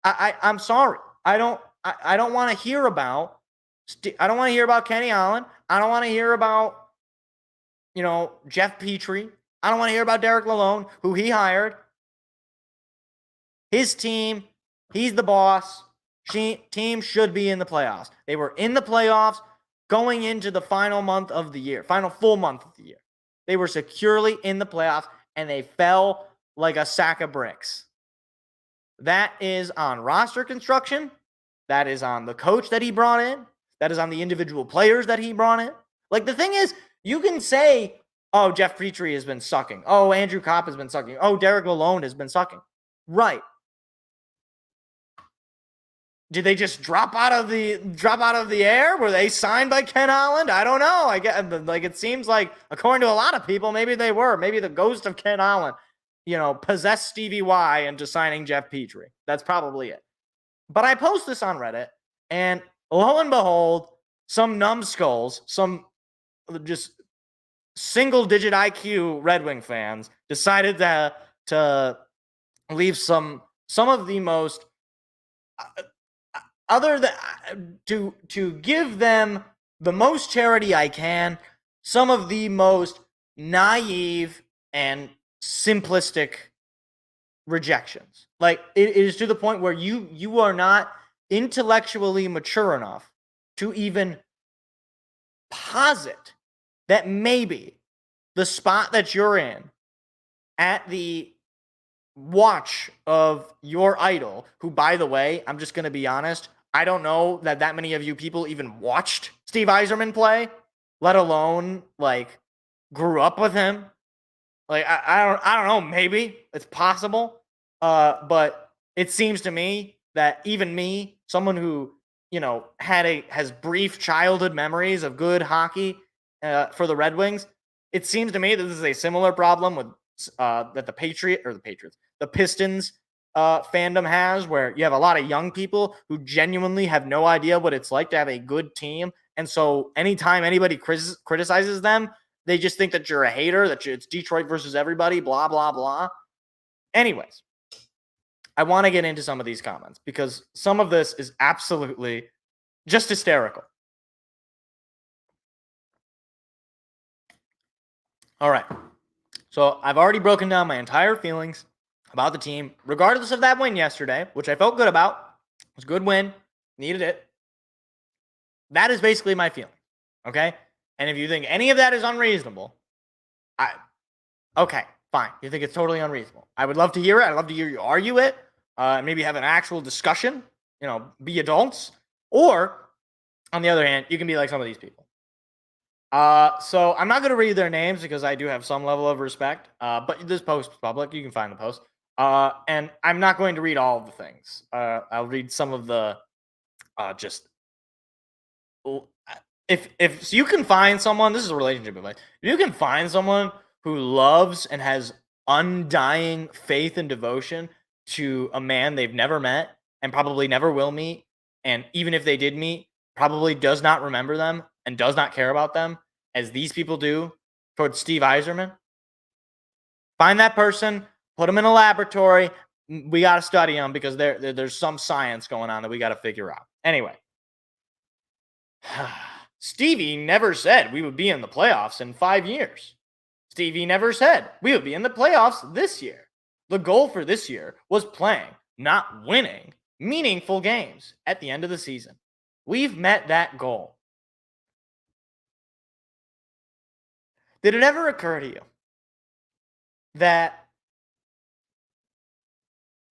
I'm sorry. I don't want to hear about Kenny Holland. I don't want to hear about Jeff Petrie. I don't want to hear about Derek Lalonde, who he hired. his team. He's the boss. Team should be in the playoffs. They were in the playoffs going into the final full month of the year. They were securely in the playoffs, and they fell like a sack of bricks. That is on roster construction. That is on the coach that he brought in. That is on the individual players that he brought in. Like, the thing is, you can say, oh, Jeff Petrie has been sucking. Oh, Andrew Kopp has been sucking. Oh, Derek Lalonde has been sucking. Right. Did they just drop out of the air? Were they signed by Ken Holland? I don't know. It seems like, according to a lot of people, maybe they were. Maybe the ghost of Ken Holland, possessed Stevie Y into signing Jeff Petrie. That's probably it. But I post this on Reddit, and lo and behold, some numbskulls, some just single-digit IQ Red Wing fans decided to leave some of the most other than to give them the most charity I can, some of the most naive and simplistic rejections. Like, it is to the point where you are not intellectually mature enough to even posit that maybe the spot that you're in at the watch of your idol, who, by the way, I'm just going to be honest, I don't know that many of you people even watched Steve Yzerman play, let alone, grew up with him. I don't know, maybe it's possible. But it seems to me that even me, someone who, has brief childhood memories of good hockey for the Red Wings, it seems to me that this is a similar problem with that the Pistons fandom has, where you have a lot of young people who genuinely have no idea what it's like to have a good team. And so anytime anybody criticizes them, they just think that you're a hater, that it's Detroit versus everybody, blah, blah, blah. Anyways, I want to get into some of these comments because some of this is absolutely just hysterical. All right. So I've already broken down my entire feelings about the team, regardless of that win yesterday, which I felt good about. It was a good win. Needed it. That is basically my feeling. Okay? And if you think any of that is unreasonable, okay, fine. You think it's totally unreasonable. I would love to hear it. I'd love to hear you argue it. Maybe have an actual discussion. Be adults. Or, on the other hand, you can be like some of these people. So I'm not going to read their names because I do have some level of respect. But this post is public. You can find the post. And I'm not going to read all of the things. I'll read some of the just. If you can find someone, this is a relationship advice. If you can find someone who loves and has undying faith and devotion to a man they've never met and probably never will meet, and even if they did meet, probably does not remember them and does not care about them as these people do towards Steve Yzerman, find that person, put them in a laboratory. We got to study them because there's some science going on that we got to figure out. Anyway. Stevie never said we would be in the playoffs in 5 years. Stevie never said we would be in the playoffs this year. The goal for this year was playing, not winning, meaningful games at the end of the season. We've met that goal. Did it ever occur to you that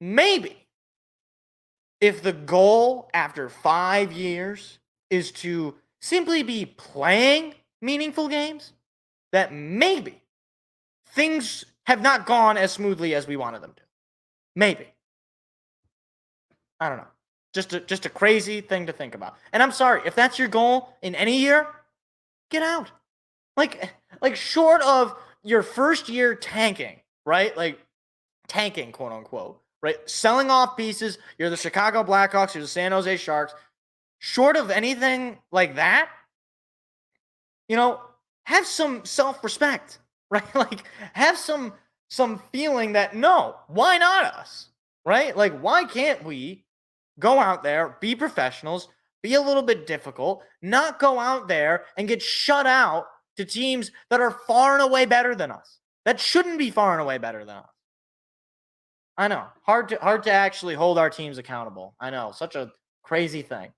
maybe if the goal after 5 years is to simply be playing meaningful games, that maybe things have not gone as smoothly as we wanted them to? Maybe. I don't know. Just a crazy thing to think about. And I'm sorry, if that's your goal in any year, get out. Like short of your first year tanking, right? Like tanking, quote unquote, right? Selling off pieces. You're the Chicago Blackhawks, you're the San Jose Sharks. Short of anything like that, have some self-respect, right? Like, have some feeling that, no, why not us, right? Like, why can't we go out there, be professionals, be a little bit difficult, not go out there and get shut out to teams that are far and away better than us, that shouldn't be far and away better than us? I know. Hard to actually hold our teams accountable. I know. Such a crazy thing.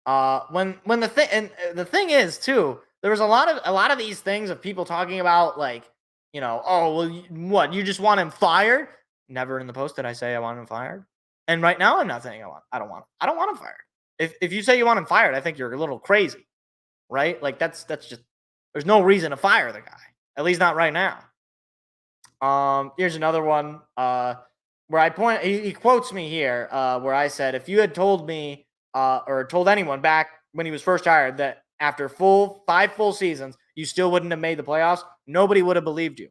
When the thing is too, there was a lot of these things of people talking about like, oh well, what, you just want him fired? Never in the post did I say I want him fired. And right now I'm not saying I don't want him fired. If you say you want him fired, I think you're a little crazy, right? Like that's just, there's no reason to fire the guy, at least not right now. Here's another one where he quotes me here where I said, if you had told me or told anyone back when he was first hired that after 5 full seasons you still wouldn't have made the playoffs, nobody would have believed you.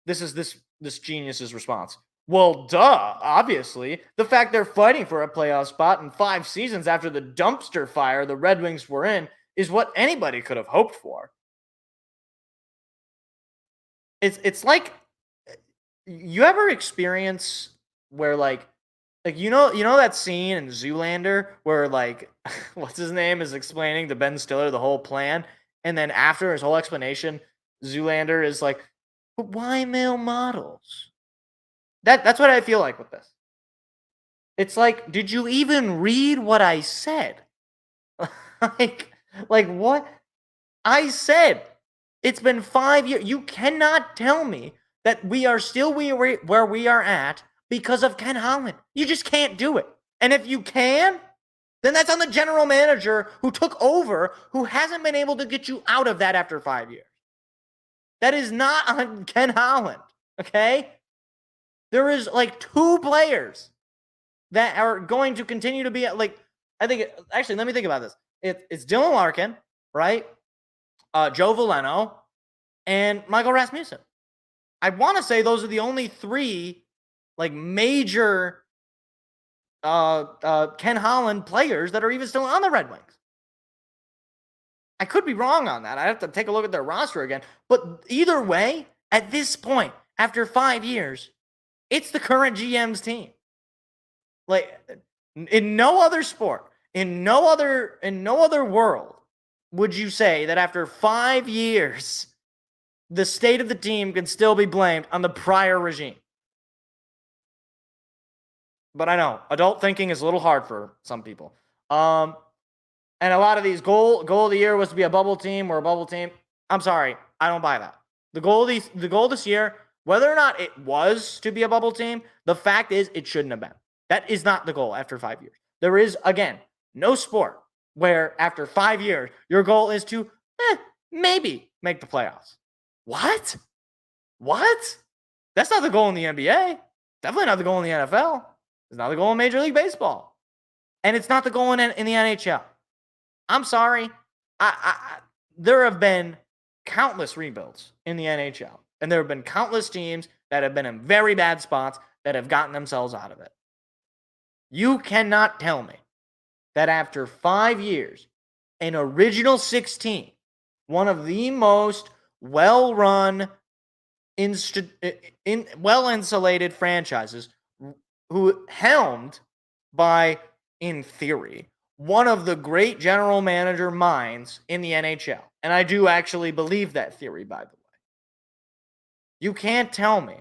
This is this genius's response. Well, duh, obviously. The fact they're fighting for a playoff spot in 5 seasons after the dumpster fire the Red Wings were in is what anybody could have hoped for. It's like, you ever experience where like you know that scene in Zoolander where like what's his name is explaining to Ben Stiller the whole plan, and then after his whole explanation, Zoolander is like, but why male models? That's what I feel like with this. It's like, did you even read what I said? like what I said? It's been 5 years. You cannot tell me that we are still where we are at because of Ken Holland. You just can't do it. And if you can, then that's on the general manager who took over, who hasn't been able to get you out of that after 5 years. That is not on Ken Holland, okay? There is like 2 players that are going to continue to be like, actually, let me think about this. It's Dylan Larkin, right? Joe Veleno, and Michael Rasmussen. I want to say those are the only 3 like major Ken Holland players that are even still on the Red Wings. I could be wrong on that. I have to take a look at their roster again. But either way, at this point, after 5 years, it's the current GM's team. Like, in no other sport, in no other world, would you say that after 5 years, the state of the team can still be blamed on the prior regime? But I know, adult thinking is a little hard for some people. And a lot of these goal of the year was to be a bubble team or a bubble team. I'm sorry, I don't buy that. The goal this year, whether or not it was to be a bubble team, the fact is it shouldn't have been. That is not the goal after 5 years. There is, again, no sport where after 5 years, your goal is to maybe make the playoffs. What? That's not the goal in the NBA. Definitely not the goal in the NFL. It's not the goal in Major League Baseball. And it's not the goal in the NHL. I'm sorry. There have been countless rebuilds in the NHL. And there have been countless teams that have been in very bad spots that have gotten themselves out of it. You cannot tell me that after 5 years, an original 16, one of the most well-run, well-insulated franchises, who helmed by, in theory, one of the great general manager minds in the NHL. And I do actually believe that theory, by the way. You can't tell me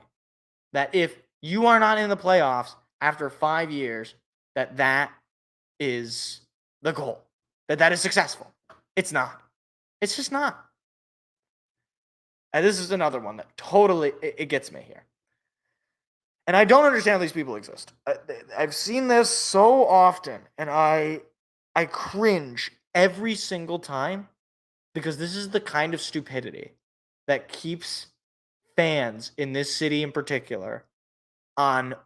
that if you are not in the playoffs after 5 years, that is the goal, that is successful. It's not. It's just not. And this is another one that totally, it gets me here. And I don't understand how these people exist. I've seen this so often, and I cringe every single time, because this is the kind of stupidity that keeps fans in this city in particular that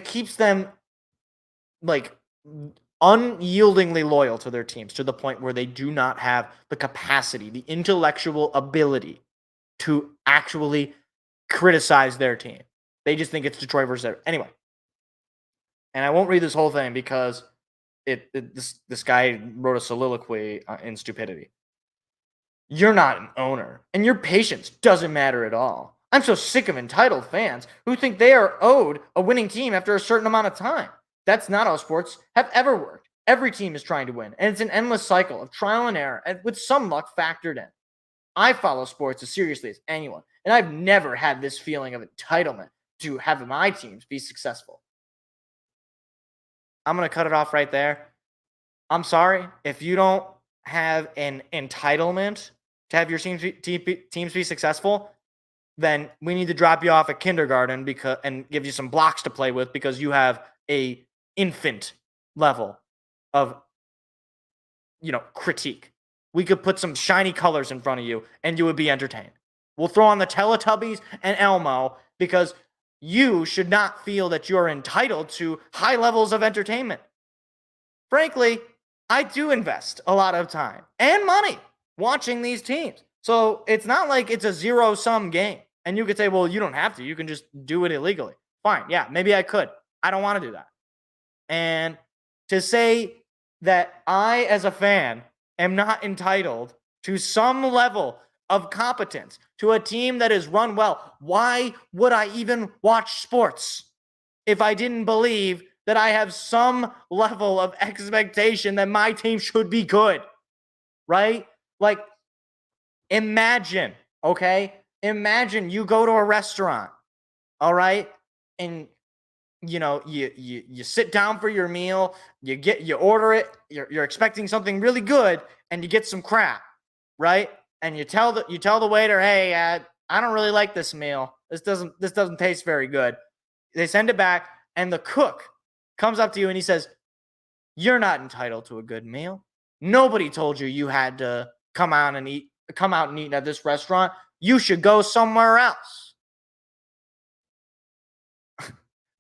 keeps them like unyieldingly loyal to their teams, to the point where they do not have the capacity, the intellectual ability to actually criticize their team. They just think it's Detroit versus anyway. And I won't read this whole thing because this guy wrote a soliloquy in stupidity. You're not an owner, and your patience doesn't matter at all. I'm so sick of entitled fans who think they are owed a winning team after a certain amount of time. That's not how sports have ever worked. Every team is trying to win, and it's an endless cycle of trial and error, and with some luck factored in. I follow sports as seriously as anyone, And I've never had this feeling of entitlement to have my teams be successful. I'm going to cut it off right there. I'm sorry if you don't have an entitlement to have your teams be successful, then we need to drop you off at kindergarten and give you some blocks to play with because you have a infant level of, critique. We could put some shiny colors in front of you and you would be entertained. We'll throw on the Teletubbies and Elmo because you should not feel that you're entitled to high levels of entertainment. Frankly, I do invest a lot of time and money watching these teams. So it's not like it's a zero-sum game. And you could say, well, you don't have to. You can just do it illegally. Fine. Yeah, maybe I could. I don't want to do that. And to say that I, as a fan, am not entitled to some level of competence to a team that is run well, why would I even watch sports if I didn't believe that I have some level of expectation that my team should be good, right? Like, imagine, okay? Imagine you go to a restaurant, all right? And, you sit down for your meal, you order it, you're expecting something really good, and you get some crap, right? And you tell the waiter, hey, I don't really like this meal. This doesn't taste very good. They send it back, and the cook comes up to you and he says, you're not entitled to a good meal. Nobody told you had to come out and eat at this restaurant. You should go somewhere else.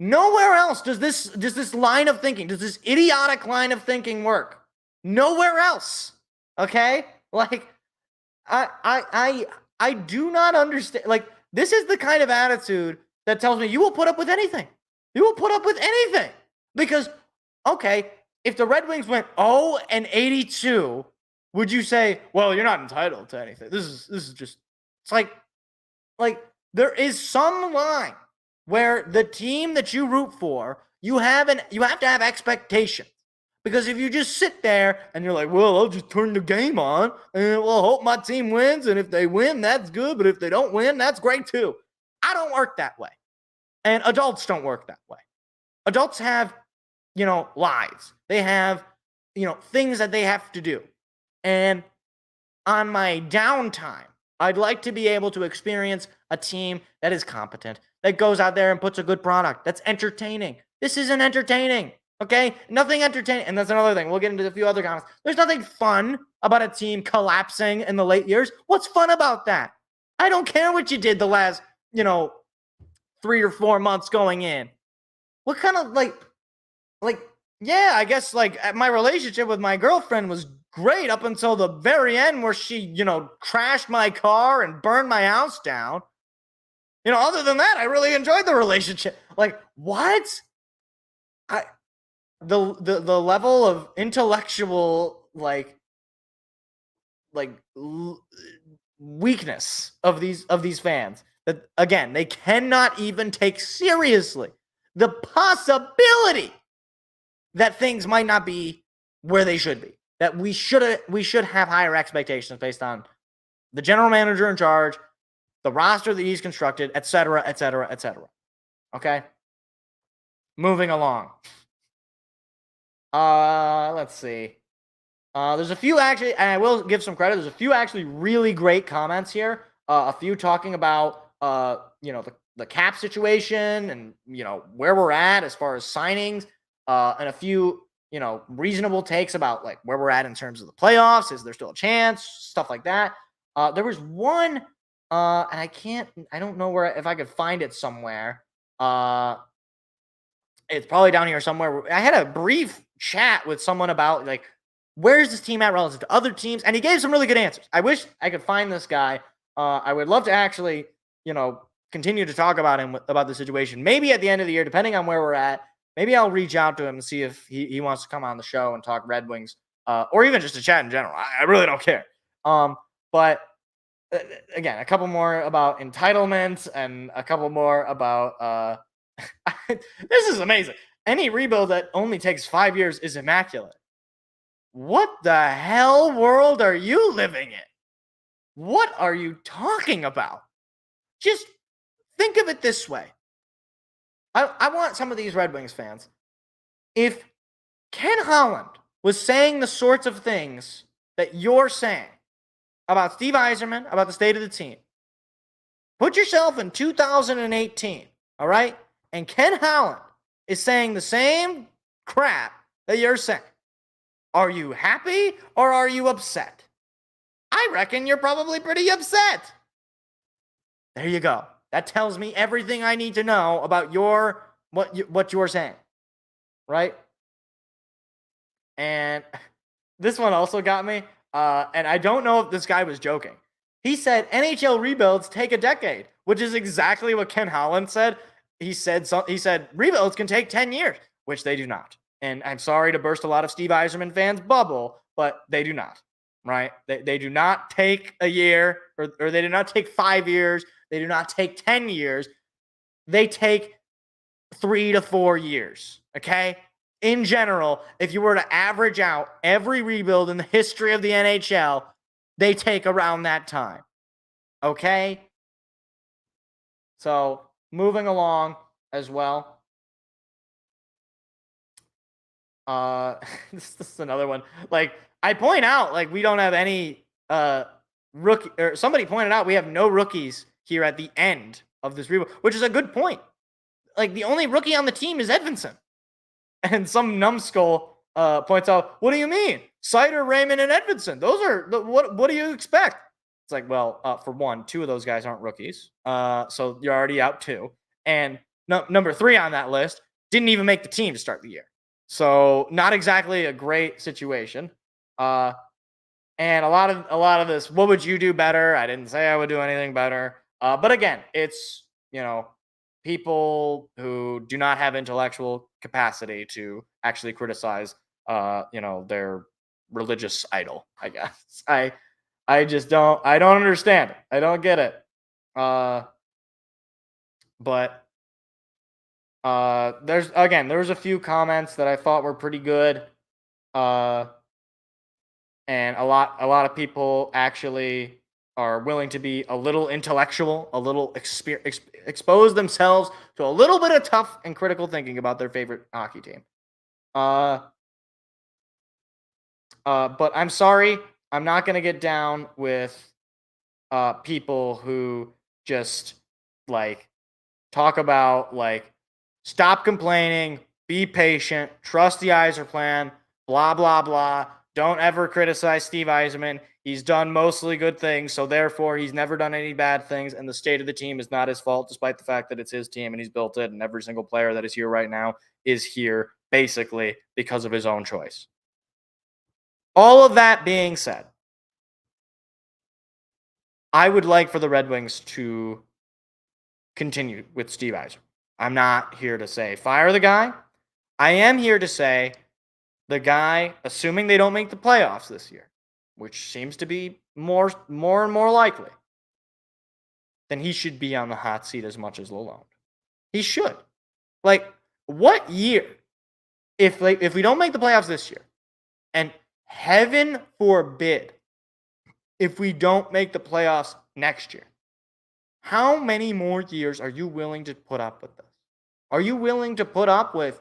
Nowhere else does this line of thinking, does this idiotic line of thinking work. Nowhere else. Okay? Like, I do not understand. Like, this is the kind of attitude that tells me you will put up with anything. You will put up with anything. Because, okay, if the Red Wings went 0-82, would you say, well, you're not entitled to anything? This is just, it's like there is some line where the team that you root for, you have to have expectations. Because if you just sit there and you're like, well, I'll just turn the game on and we'll hope my team wins. And if they win, that's good. But if they don't win, that's great too. I don't work that way. And adults don't work that way. Adults have, lives. They have, things that they have to do. And on my downtime, I'd like to be able to experience a team that is competent, that goes out there and puts a good product, that's entertaining. This isn't entertaining, okay? Nothing entertaining. And that's another thing. We'll get into a few other comments. There's nothing fun about a team collapsing in the late years. What's fun about that? I don't care what you did the last, 3 or 4 months going in. What kind of, yeah, I guess, my relationship with my girlfriend was great up until the very end where she, crashed my car and burned my house down. Other than that, I really enjoyed the relationship. Like, what? The level of intellectual, weakness of these fans that, again, they cannot even take seriously the possibility that things might not be where they should be. That we should have higher expectations based on the general manager in charge, the roster that he's constructed, et cetera, et cetera, et cetera. Okay? Moving along. Let's see. There's a few actually, and I will give some credit, there's a few actually really great comments here. A few talking about, the cap situation and, where we're at as far as signings, and a few, reasonable takes about where we're at in terms of the playoffs. Is there still a chance? Stuff like that. There was one, and I don't know if I could find it somewhere. It's probably down here somewhere. I had a brief chat with someone about where's this team at relative to other teams, and he gave some really good answers. I wish I could find this guy. I would love to actually, continue to talk about him about the situation. Maybe at the end of the year, depending on where we're at. Maybe I'll reach out to him and see if he wants to come on the show and talk Red Wings, or even just to chat in general. I really don't care. But again, a couple more about entitlement and a couple more about this is amazing. Any rebuild that only takes 5 years is immaculate. What the hell world are you living in? What are you talking about? just think of it this way. I want some of these Red Wings fans. If Ken Holland was saying the sorts of things that you're saying about Steve Yzerman, about the state of the team, put yourself in 2018, all right? And Ken Holland is saying the same crap that you're saying. Are you happy or are you upset? I reckon you're probably pretty upset. There you go. That tells me everything I need to know about what you're saying, right? And this one also got me, and I don't know if this guy was joking. He said NHL rebuilds take a decade, which is exactly what Ken Holland said. He said rebuilds can take 10 years, which they do not. And I'm sorry to burst a lot of Steve Yzerman fans' bubble, but they do not, right? They do not take a year, or they do not take 5 years. They do not take 10 years. They take 3 to 4 years, okay? In general, if you were to average out every rebuild in the history of the NHL, they take around that time, okay? So, moving along as well. This is another one. Like, I point out, like, we don't have any rookie, or somebody pointed out we have no rookies here at the end of this rebuild, which is a good point. Like, the only rookie on the team is Edvinsson. And some numbskull points out, what do you mean? Sider, Raymond, and Edvinsson. Those are, what do you expect? It's like, well, for one, 2 of those guys aren't rookies. So you're already out 2. And number 3 on that list didn't even make the team to start the year. So not exactly a great situation. And a lot of this, what would you do better? I didn't say I would do anything better. But again, it's, people who do not have intellectual capacity to actually criticize, their religious idol, I guess. I just don't understand it. I don't get it. But there was a few comments that I thought were pretty good. And a lot of people actually are willing to be a little intellectual, a little expose themselves to a little bit of tough and critical thinking about their favorite hockey team. But I'm sorry, I'm not going to get down with people who just talk about stop complaining, be patient, trust the Yzer plan, blah blah blah. Don't ever criticize Steve Yzerman. He's done mostly good things, so therefore he's never done any bad things, and the state of the team is not his fault, despite the fact that it's his team and he's built it, and every single player that is here right now is here basically because of his own choice. All of that being said, I would like for the Red Wings to continue with Steve Yzer. I'm not here to say fire the guy. I am here to say the guy, assuming they don't make the playoffs this year, which seems to be more and more likely, then he should be on the hot seat as much as Lalonde. He should. What year, if we don't make the playoffs this year, and heaven forbid, if we don't make the playoffs next year, how many more years are you willing to put up with this? Are you willing to put up with,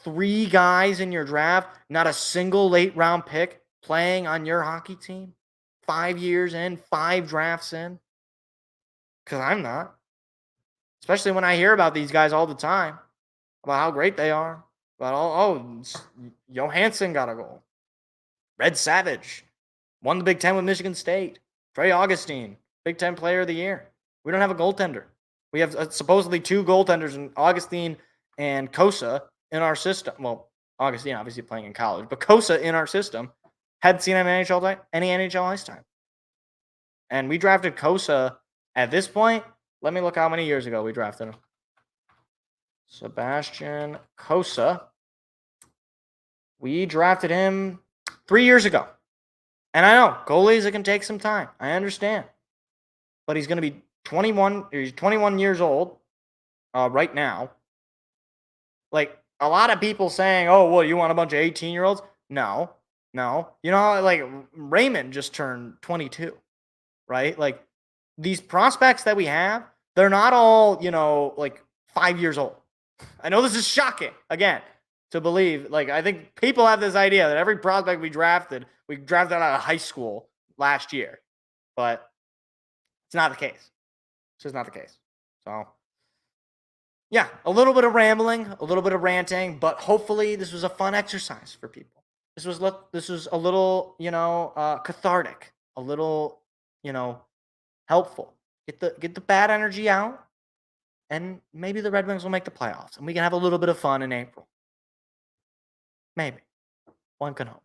3 guys in your draft, not a single late round pick playing on your hockey team? 5 years in, 5 drafts in? Because I'm not. Especially when I hear about these guys all the time, about how great they are. About, Johansson got a goal. Red Savage won the Big Ten with Michigan State. Trey Augustine, Big Ten Player of the Year. We don't have a goaltender. We have supposedly 2 goaltenders, in Augustine and Kosa, in our system. Well, Augustine obviously playing in college, but Kosa in our system hadn't seen any NHL ice time. And we drafted Kosa at this point. Let me look how many years ago we drafted him. Sebastian Kosa. We drafted him 3 years ago. And I know, goalies, it can take some time. I understand. But he's going to be 21 years old right now. A lot of people saying, oh, well, you want a bunch of 18-year-olds? No. Raymond just turned 22, right? these prospects that we have, they're not all, like 5 years old. I know this is shocking, again, to believe. Like, I think people have this idea that every prospect we drafted out of high school last year. But it's not the case. It's just not the case. So, yeah, a little bit of rambling, a little bit of ranting, but hopefully this was a fun exercise for people. This was a little, cathartic, a little, helpful. Get the bad energy out, and maybe the Red Wings will make the playoffs, and we can have a little bit of fun in April. Maybe. One can hope.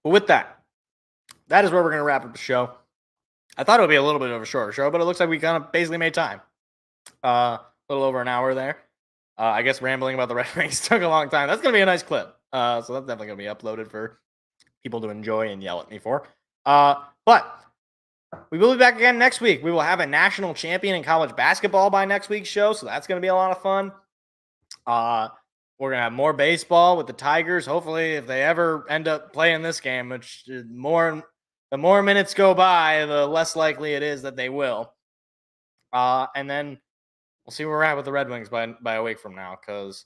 But with that is where we're going to wrap up the show. I thought it would be a little bit of a shorter show, but it looks like we kind of basically made time. A little over an hour there. I guess rambling about the Red Wings took a long time. That's going to be a nice clip. So that's definitely going to be uploaded for people to enjoy and yell at me for. But we will be back again next week. We will have a national champion in college basketball by next week's show, so that's going to be a lot of fun. We're going to have more baseball with the Tigers. Hopefully, if they ever end up playing this game, which the more minutes go by, the less likely it is that they will. And then we'll see where we're at with the Red Wings by a week from now, because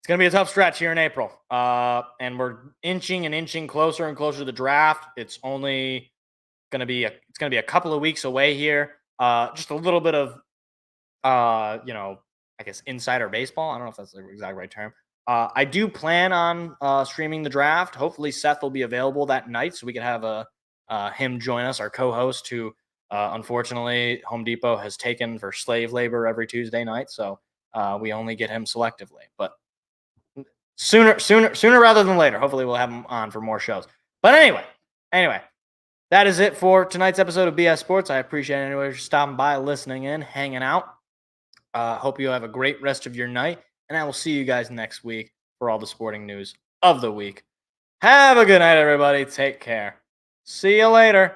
it's going to be a tough stretch here in April. And we're inching closer and closer to the draft. It's only going to be a couple of weeks away here. Just a little bit of, I guess insider baseball. I don't know if that's the exact right term. I do plan on streaming the draft. Hopefully Seth will be available that night so we can have him join us, our co-host, who unfortunately Home Depot has taken for slave labor every Tuesday night. So we only get him selectively. But sooner rather than later, hopefully we'll have him on for more shows. But anyway, that is it for tonight's episode of BS Sports. I appreciate anyone stopping by, listening in, hanging out. Hope you have a great rest of your night, and I will see you guys next week for all the sporting news of the week. Have a good night, everybody. Take care. See you later.